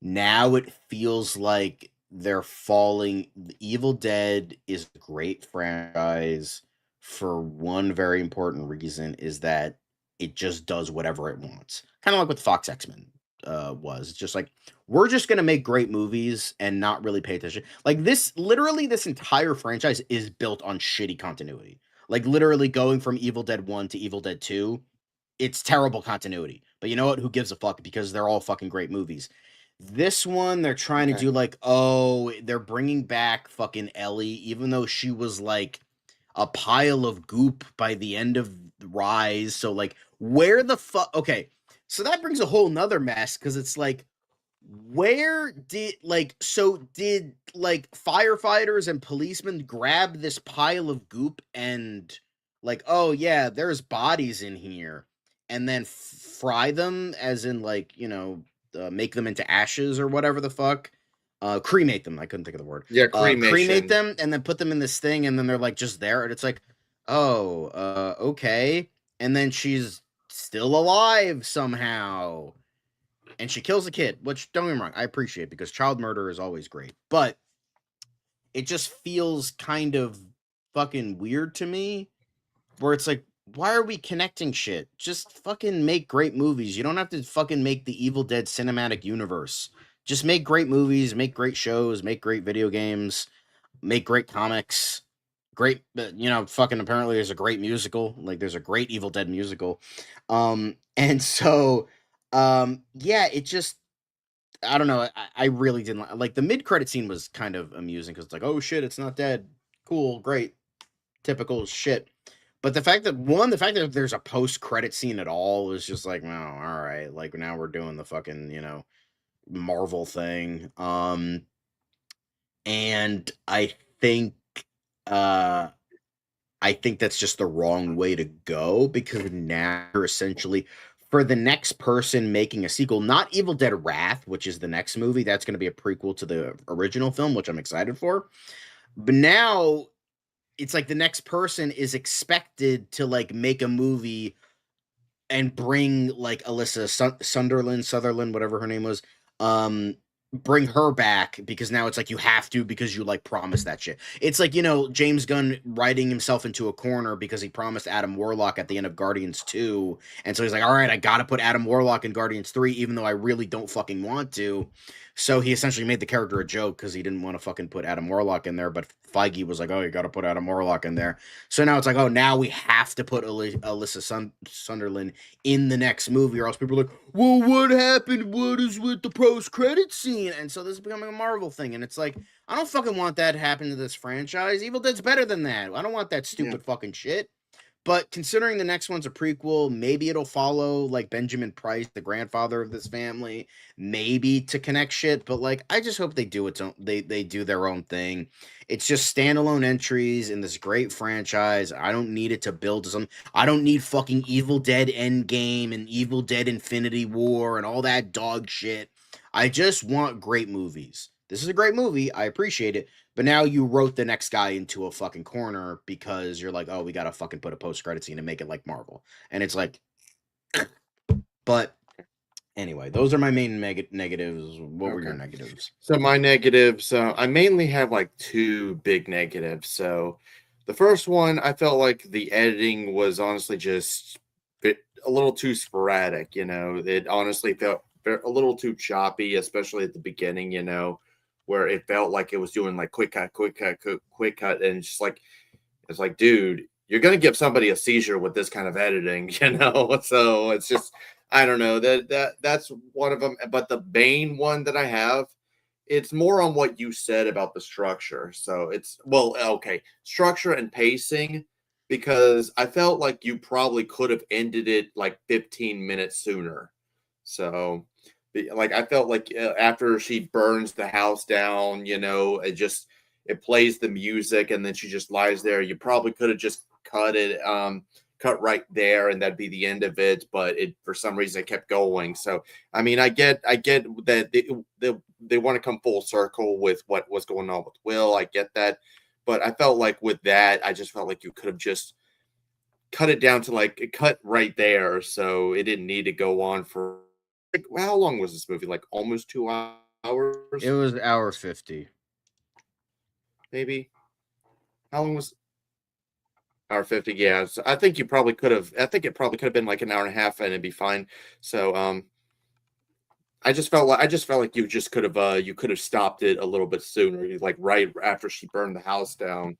now it feels like they're falling. Evil Dead is a great franchise for one very important reason, is that it just does whatever it wants. Kind of like what Fox X-Men was. It's just like, we're just gonna make great movies and not really pay attention. Like this entire franchise is built on shitty continuity. Like literally going from Evil Dead 1 to Evil Dead 2, it's terrible continuity. But you know what? Who gives a fuck? Because they're all fucking great movies. This one, they're trying to Okay. do like, oh, they're bringing back fucking Ellie, even though she was like a pile of goop by the end of Rise. So like, where the fuck? Okay, so that brings a whole nother mess because it's like, where did like firefighters and policemen grab this pile of goop and like, oh yeah, there's bodies in here, and then fry them, as in like, make them into ashes or whatever the fuck, cremate them, I couldn't think of the word, Yeah, cremate cremation. them and then put them in this thing, and then they're like just there, and it's like, oh, okay. And then she's still alive somehow, and she kills a kid, which, don't get me wrong, I appreciate, because child murder is always great, but it just feels kind of fucking weird to me, where it's like, why are we connecting shit? Just fucking make great movies. You don't have to fucking make the Evil Dead cinematic universe. Just make great movies, make great shows, make great video games, make great comics. Great, fucking apparently there's a great musical. Like there's a great Evil Dead musical. And so yeah, it just I don't know. I really didn't like the mid credit scene was kind of amusing because it's like, oh shit, it's not dead. Cool, great, typical shit. But the fact that there's a post credit scene at all is just like, oh, all right. Like now we're doing the fucking Marvel thing. And think, uh, I think that's just the wrong way to go because now you're essentially for the next person making a sequel, not Evil Dead Wrath, which is the next movie. That's going to be a prequel to the original film, which I'm excited for. But now it's like the next person is expected to like make a movie and bring like Alyssa Sutherland, whatever her name was, um, bring her back because now it's like you have to because you like promised that shit. It's like James Gunn writing himself into a corner because he promised Adam Warlock at the end of Guardians 2, and so he's like, all right, I gotta put Adam Warlock in Guardians 3, even though I really don't fucking want to. So he essentially made the character a joke because he didn't want to fucking put Adam Warlock in there, but Feige was like, oh, you gotta put Adam Warlock in there. So now it's like, oh, now we have to put Alyssa Sunderland in the next movie, or else people are like, well, what happened? What is with the post-credit scene? And so this is becoming a Marvel thing, and it's like, I don't fucking want that to happen to this franchise. Evil Dead's better than that. I don't want that Yeah. stupid fucking shit. But considering the next one's a prequel, maybe it'll follow like Benjamin Price, the grandfather of this family, maybe to connect shit. But like, I just hope they do its own. They do their own thing. It's just standalone entries in this great franchise. I don't need it to build some. I don't need fucking Evil Dead Endgame and Evil Dead Infinity War and all that dog shit. I just want great movies. This is a great movie. I appreciate it. But now you wrote the next guy into a fucking corner because you're like, oh, we gotta fucking put a post credit scene and make it like Marvel. And it's like, but anyway, those are my main negatives. What were your Okay. negatives? So my negatives, I mainly have like two big negatives. So the first one, I felt like the editing was honestly just a little too sporadic. It honestly felt a little too choppy, especially at the beginning. Where it felt like it was doing like quick cut, quick cut, quick cut, and it's like, dude, you're gonna give somebody a seizure with this kind of editing. So it's just, I don't know, that's one of them. But the main one that I have, it's more on what you said about the structure. So it's, well, okay, structure and pacing, because I felt like you probably could have ended it like 15 minutes sooner. So like I felt like after she burns the house down, it plays the music and then she just lies there. You probably could have just cut right there and that'd be the end of it, but it for some reason it kept going. So I mean, I get that they want to come full circle with what was going on with Will. I get that, but I felt like with that, I just felt like you could have just cut it down to like cut right there, so it didn't need to go on for like, how long was this movie? Like almost 2 hours, It was hour 50. maybe. How long was hour 50? Yeah, so I think you probably could have. I think it probably could have been like an hour and a half, and it'd be fine. So I just felt like you could have stopped it a little bit sooner, like right after she burned the house down.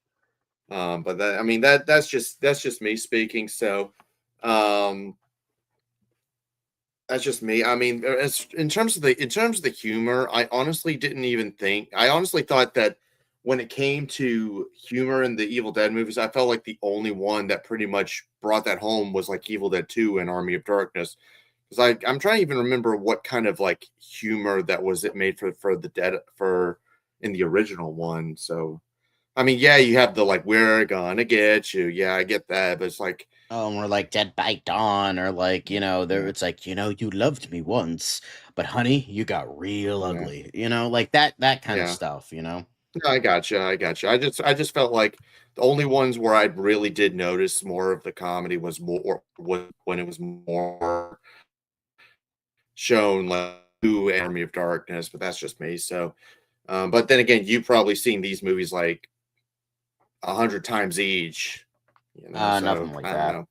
But that, I mean, that's just me speaking. So, um, that's just me. I mean, as in terms of the humor, I honestly didn't even think. I honestly thought that when it came to humor in the Evil Dead movies, I felt like the only one that pretty much brought that home was like Evil Dead 2 and Army of Darkness. Because I'm trying to even remember what kind of like humor that was it made for the dead for in the original one. So I mean, yeah, you have the like we're gonna get you. Yeah, I get that, but it's like, Oh, and we're like Dead by Dawn, or like there. yeah, It's like you loved me once, but honey, you got real yeah, ugly. Like that kind of yeah. stuff. No, I got you. I got you. I just felt like the only ones where I really did notice more of the comedy was when it was more shown like Who and Army of Darkness, but that's just me. So, but then again, you've probably seen these movies like 100 times each, Nothing so like I don't that. know.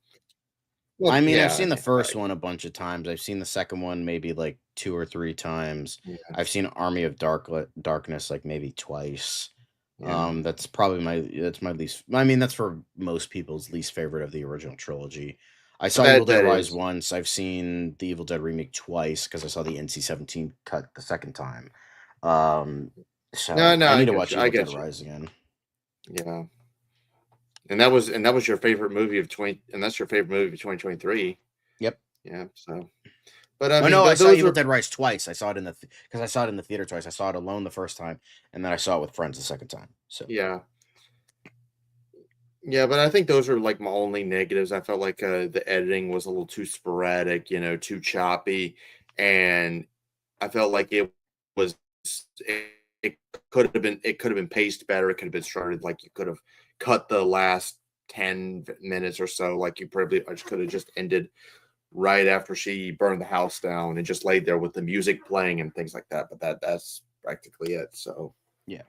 Well, I mean, I've yeah, seen the right. first one a bunch of times. I've seen the second one maybe like 2 or 3 times. Yeah, I've seen Army of Darkness like maybe twice. yeah. That's probably my least. I mean, that's for most people's least favorite of the original trilogy. I saw Evil Dead That Rise is. once. I've seen the Evil Dead remake twice because I saw the NC-17 cut the second time. Um, No, so no, I I need to get watch you. I Evil Dead get you. Rise again. Yeah. And that was your favorite movie of 20, and that's your favorite movie of 2023. Yep. Yeah. So, but I Oh mean, no, I saw those Evil are Dead Rise twice. I saw it in the because I saw it in the theater twice. I saw it alone the first time, and then I saw it with friends the second time. So yeah. Yeah, but I think those are like my only negatives. I felt like the editing was a little too sporadic, too choppy, and I felt like was it, it could have been paced better. It could have been started like you could have cut the last 10 minutes or so. Like you probably could have just ended right after she burned the house down and just laid there with the music playing and things like that. But that's practically it. So yeah.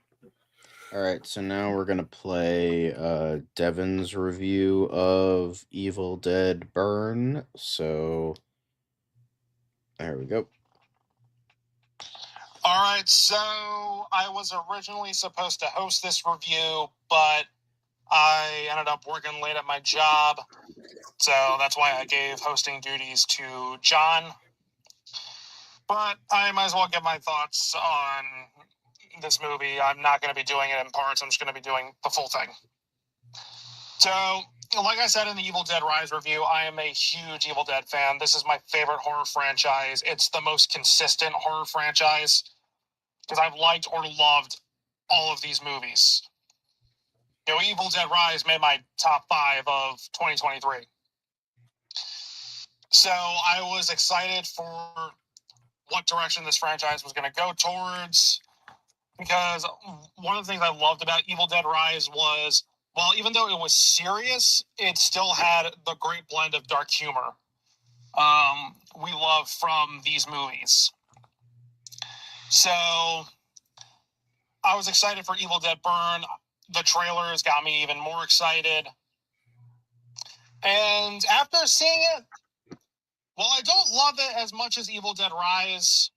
All right. So now we're gonna play Devin's review of Evil Dead Burn. So there we go. All right, so I was originally supposed to host this review, but I ended up working late at my job, so that's why I gave hosting duties to John. But I might as well get my thoughts on this movie. I'm not going to be doing it in parts. I'm just going to be doing the full thing. So, like I said in the Evil Dead Rise review, I am a huge Evil Dead fan. This is my favorite horror franchise. It's the most consistent horror franchise because I've liked or loved all of these movies. Evil Dead Rise made my top 5 of 2023. So I was excited for what direction this franchise was going to go towards because one of the things I loved about Evil Dead Rise was, well, even though it was serious, it still had the great blend of dark humor we love from these movies. So I was excited for Evil Dead Burn. The trailers got me even more excited. And after seeing it, while I don't love it as much as Evil Dead Rise,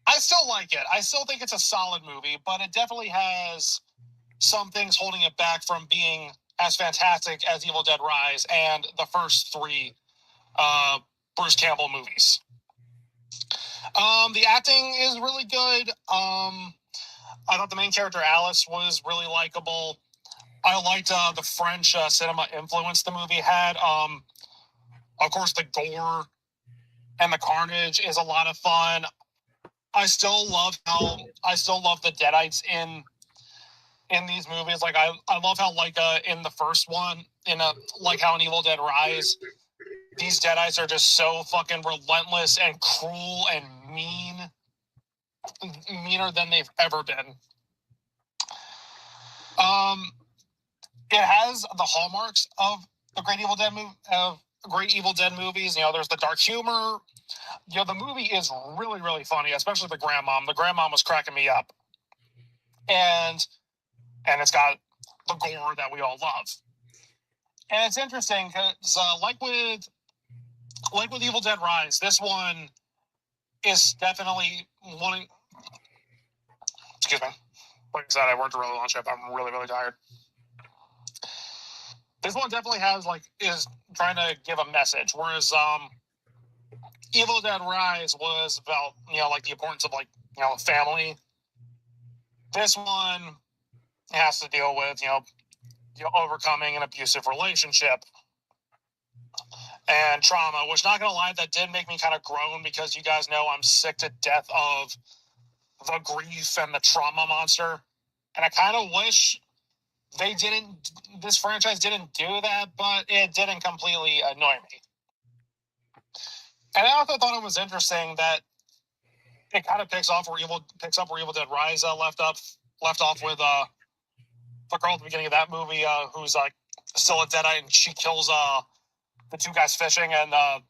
I still like it. I still think it's a solid movie, but it definitely has some things holding it back from being as fantastic as Evil Dead Rise and the first 3 Bruce Campbell movies. The acting is really good. I thought the main character, Alice, was really likable. I liked the French cinema influence the movie had. Of course, the gore and the carnage is a lot of fun. I still love the Deadites in these movies. Like I love how in the first one, like how in Evil Dead Rise, these Deadites are just so fucking relentless and cruel and meaner than they've ever been. It has the hallmarks of the Great Evil Dead movies. There's the dark humor. The movie is really, really funny, especially the grandmom. The grandmom was cracking me up. And it's got the gore that we all love. And it's interesting because, like with Evil Dead Rise, this one is definitely wanting. Excuse me. Like I said, I worked a really long shift. I'm really, really tired. This one definitely is trying to give a message, whereas Evil Dead Rise was about like the importance of family. This one has to deal with overcoming an abusive relationship and trauma, which, not gonna lie, that did make me kind of groan because you guys know I'm sick to death of the grief and the trauma monster. And I kind of wish this franchise didn't do that, but it didn't completely annoy me. And I also thought it was interesting that it kind of picks up where Evil Dead Rise left off with the girl at the beginning of that movie who's still a deadite, and she kills the 2 guys fishing, and the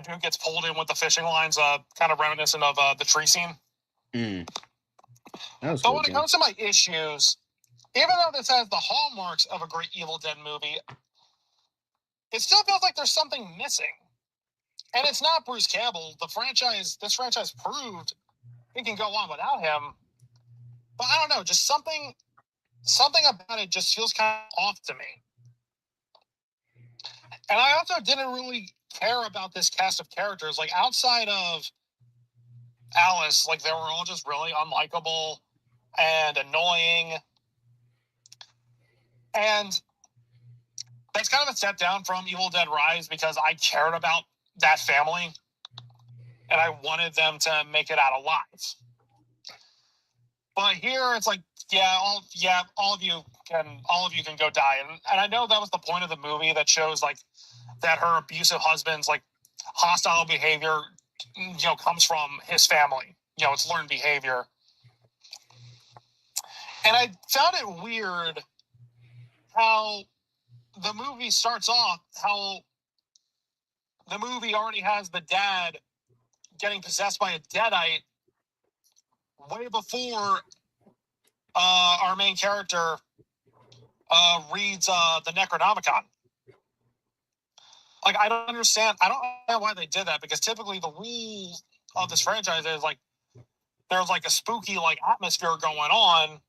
dude gets pulled in with the fishing lines, kind of reminiscent of the tree scene. That was But good, when it comes to my issues, even though this has the hallmarks of a great Evil Dead movie, it still feels like there's something missing. And it's not Bruce Campbell. This franchise proved it can go on without him. But I don't know, just something about it just feels kind of off to me. And I also didn't really care about this cast of characters. Like, outside of Alice, like, they were all just really unlikable and annoying. And that's kind of a step down from Evil Dead Rise, because I cared about that family and I wanted them to make it out alive. But here it's like, all of you can go die. And I know that was the point of the movie, that shows like that her abusive husband's like hostile behavior, comes from his family. It's learned behavior. And I found it weird how the movie starts off, how the movie already has the dad getting possessed by a deadite way before our main character reads the Necronomicon. Like, I don't understand why they did that, because typically the rules of this franchise is like there's like a spooky like atmosphere going on,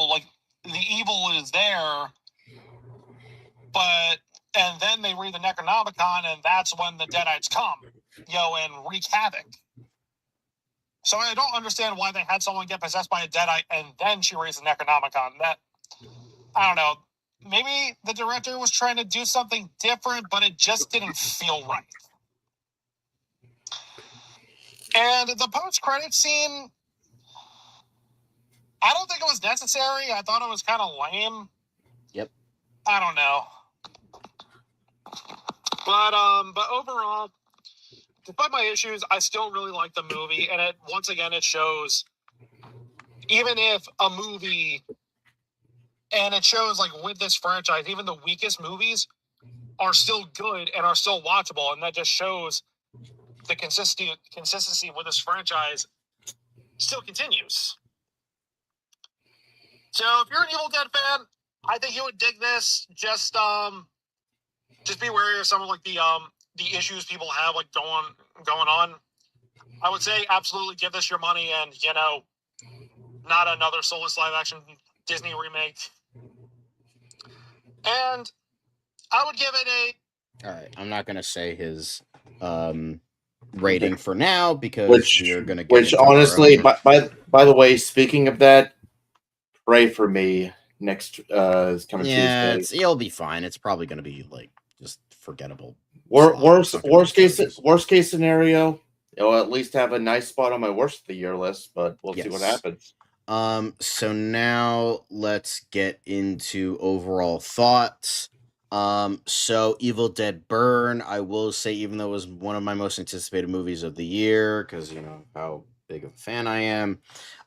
like the evil is there, and then they read the Necronomicon, and that's when the Deadites come, and wreak havoc. So I don't understand why they had someone get possessed by a Deadite and then she reads the Necronomicon. That, I don't know. Maybe the director was trying to do something different, but it just didn't feel right. And the post-credit scene, I don't think it was necessary. I thought it was kind of lame. Yep. I don't know. But overall, despite my issues, I still really like the movie, and once again it shows, even if a movie, and it shows like with this franchise, even the weakest movies are still good and are still watchable, and that just shows the consistency with this franchise still continues. So if you're an Evil Dead fan, I think you would dig this. Just be wary of some of like the issues people have like going on. I would say absolutely give this your money, and not another soulless live action Disney remake. And I would give it a. All right, I'm not gonna say his rating for now, because you're gonna get into honestly, by the way, speaking of that, pray for me next coming Tuesday. It'll be fine. It's probably gonna be like just forgettable. Worst case scenario, it'll at least have a nice spot on my worst of the year list, but we'll see what happens. So now let's get into overall thoughts. So Evil Dead Burn, I will say, even though it was one of my most anticipated movies of the year, because how big of a fan I am,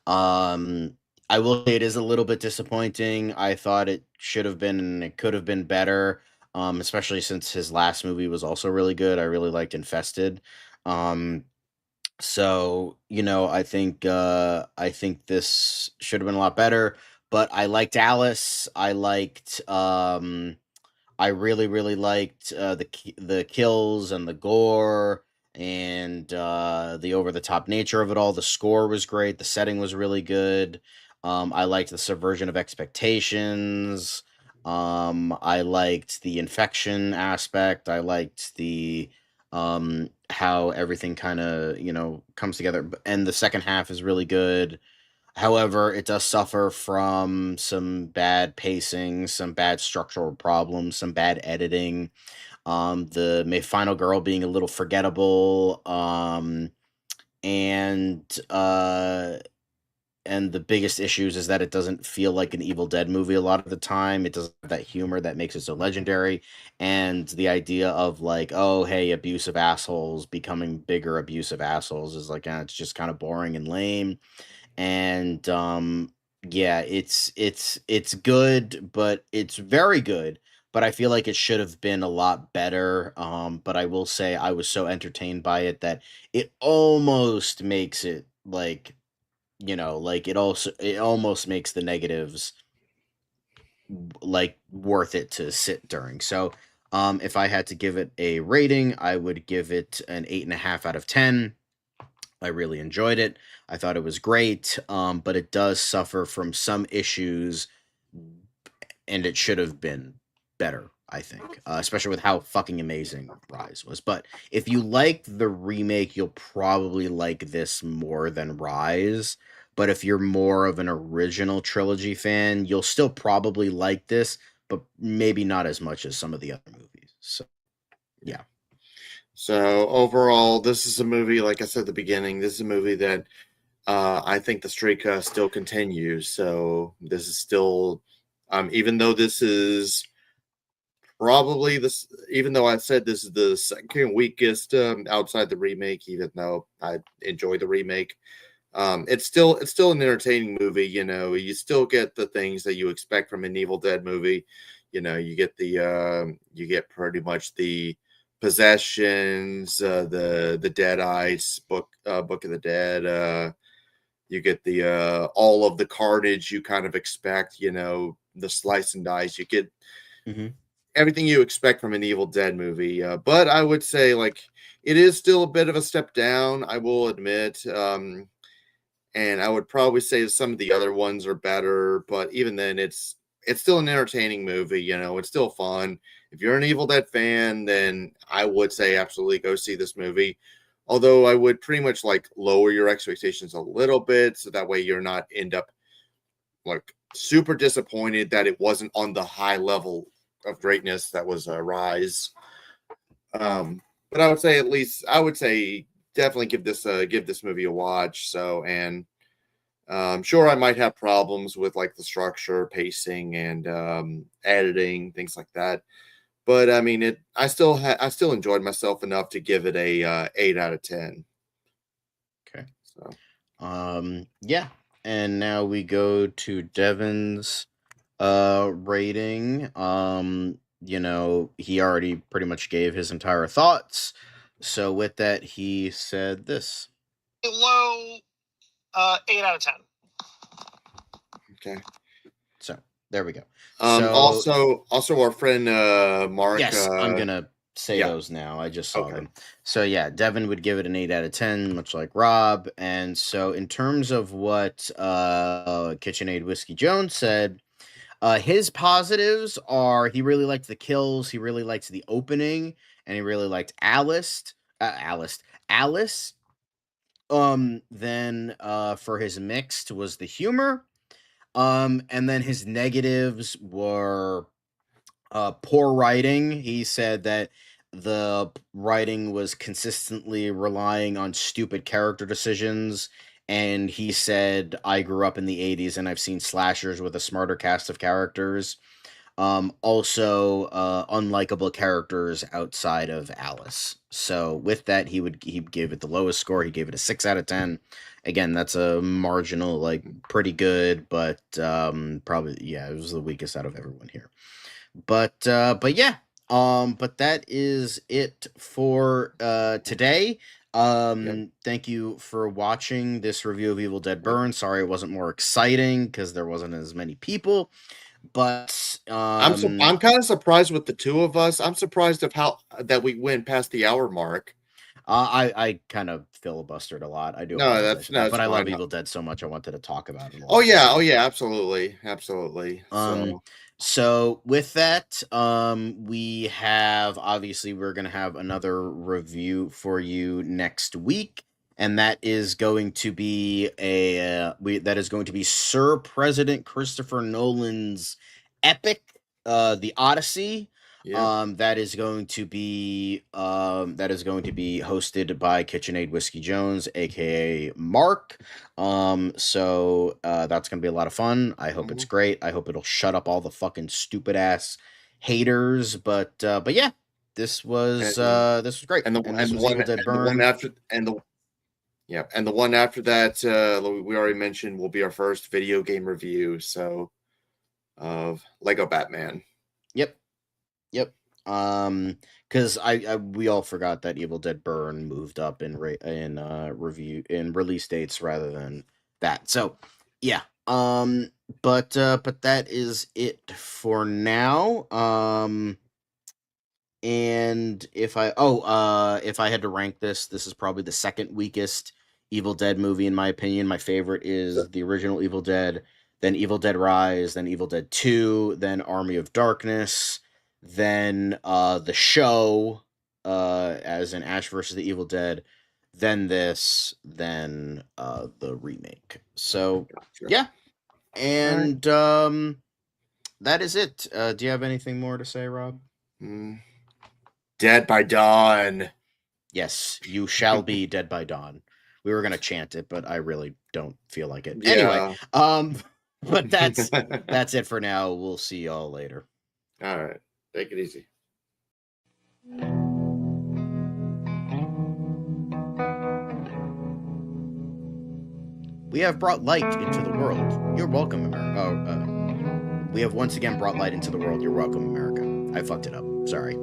I will say it is a little bit disappointing. I thought it should have been, and it could have been better. Especially since his last movie was also really good. I really liked Infested. So, I think this should have been a lot better, but I liked Alice. I really, really liked the kills and the gore, and the over the top nature of it all. The score was great. The setting was really good. I liked the subversion of expectations. I liked the infection aspect. I liked the how everything kind of comes together, and the second half is really good. However, it does suffer from some bad pacing, some bad structural problems, some bad editing. The final girl being a little forgettable, and the biggest issues is that it doesn't feel like an Evil Dead movie a lot of the time. It doesn't have that humor that makes it so legendary. And the idea of like, oh, hey, abusive assholes becoming bigger abusive assholes is like, it's just kind of boring and lame. And yeah, it's good, but it's very good. But I feel like it should have been a lot better. But I will say I was so entertained by it that it almost makes it like, like it almost makes the negatives like worth it to sit during. So If I had to give it a rating, I would give it an 8.5 out of 10. I really enjoyed it. I thought it was great, but it does suffer from some issues, and it should have been better, I think, especially with how fucking amazing Rise was. But if you like the remake, you'll probably like this more than Rise. But if you're more of an original trilogy fan, you'll still probably like this, but maybe not as much as some of the other movies. So, yeah. So overall, this is a movie, like I said at the beginning, this is a movie that I think the streak still continues. So this is still, even though this is probably this, even though I said this is the second weakest outside the remake, even though I enjoy the remake, it's still an entertaining movie. You know, you still get the things that you expect from an Evil Dead movie. You know, you get pretty much the possessions, the Dead Eyes Book of the Dead. You get the all of the carnage you kind of expect. You know, the slice and dice. You get Mm-hmm. everything you expect from an Evil Dead movie. But I would say like it is still a bit of a step down. I will admit. And I would probably say some of the other ones are better, but even then, it's still an entertaining movie. You know, it's still fun. If you're an Evil Dead fan, then I would say absolutely go see this movie. Although I would pretty much like lower your expectations a little bit, so that way you're not end up like super disappointed that it wasn't on the high level of greatness that was Rise. But I would say at least I would say definitely give this movie a watch. So and sure, I might have problems with like the structure, pacing, and editing, things like that. But I mean, I still enjoyed myself enough to give it a 8 out of 10. Okay. So Yeah. And now we go to Devin's rating. He already pretty much gave his entire thoughts. So with that, he said this. Low 8 out of 10. okay. So there we go. So Also our friend Mark. yes, I'm gonna say Yeah. those now. I just saw Okay. them. So yeah, Devin would give it an 8 out of 10, much like Rob. And so in terms of what KitchenAid Whiskey Jones said, his positives are he really liked the kills, he really liked the opening, and he really liked Alice. Then for his mixed was the humor. And then his negatives were poor writing. He said that the writing was consistently relying on stupid character decisions. And he said, I grew up in the 80s and I've seen slashers with a smarter cast of characters. Also, unlikable characters outside of Alice. So with that, he gave it the lowest score. He gave it a 6 out of 10. Again, that's a marginal, like pretty good, but probably it was the weakest out of everyone here. But yeah, but that is it for today. Yep. Thank you for watching this review of Evil Dead Yep. Burn. Sorry it wasn't more exciting because there wasn't as many people, but I'm kind of surprised with the two of us. I'm surprised of how that we went past the hour mark. I kind of filibustered a lot. I do apologize for No, that, that's but I love fine. Evil Dead so much I wanted to talk about it a Oh lot. yeah, So absolutely, absolutely. Um, So so with that, we have obviously we're gonna have another review for you next week, and that is going to be that is going to be Sir President Christopher Nolan's epic, The Odyssey. yeah. That is going to be hosted by KitchenAid Whiskey Jones, aka Mark. So that's gonna be a lot of fun. I hope it's Mhm. great. I hope it'll shut up all the fucking stupid ass haters. But yeah, this was great. And this was Evil Dead And the one Burn. after and the yeah and the one after that we already mentioned will be our first video game review. So of Lego Batman. Yep, yep. Because I we all forgot that Evil Dead Burn moved up in review in release dates rather than that. So yeah. But that is it for now. And if I had to rank this is probably the second weakest Evil Dead movie in my opinion. My favorite is the original Evil Dead, then Evil Dead Rise, then Evil Dead 2, then Army of Darkness, then The Show, as in Ash versus the Evil Dead, then this, then the remake. So Gotcha. yeah. And that is it. Do you have anything more to say, Rob? Dead by Dawn. Yes, you shall be dead by dawn. We were gonna chant it, but I really don't feel like it. Yeah. Anyway, but that's it for now. We'll see y'all later. All right. Take it easy. We have brought light into the world. You're welcome, America. We have once again brought light into the world. You're welcome, America. I fucked it up. Sorry.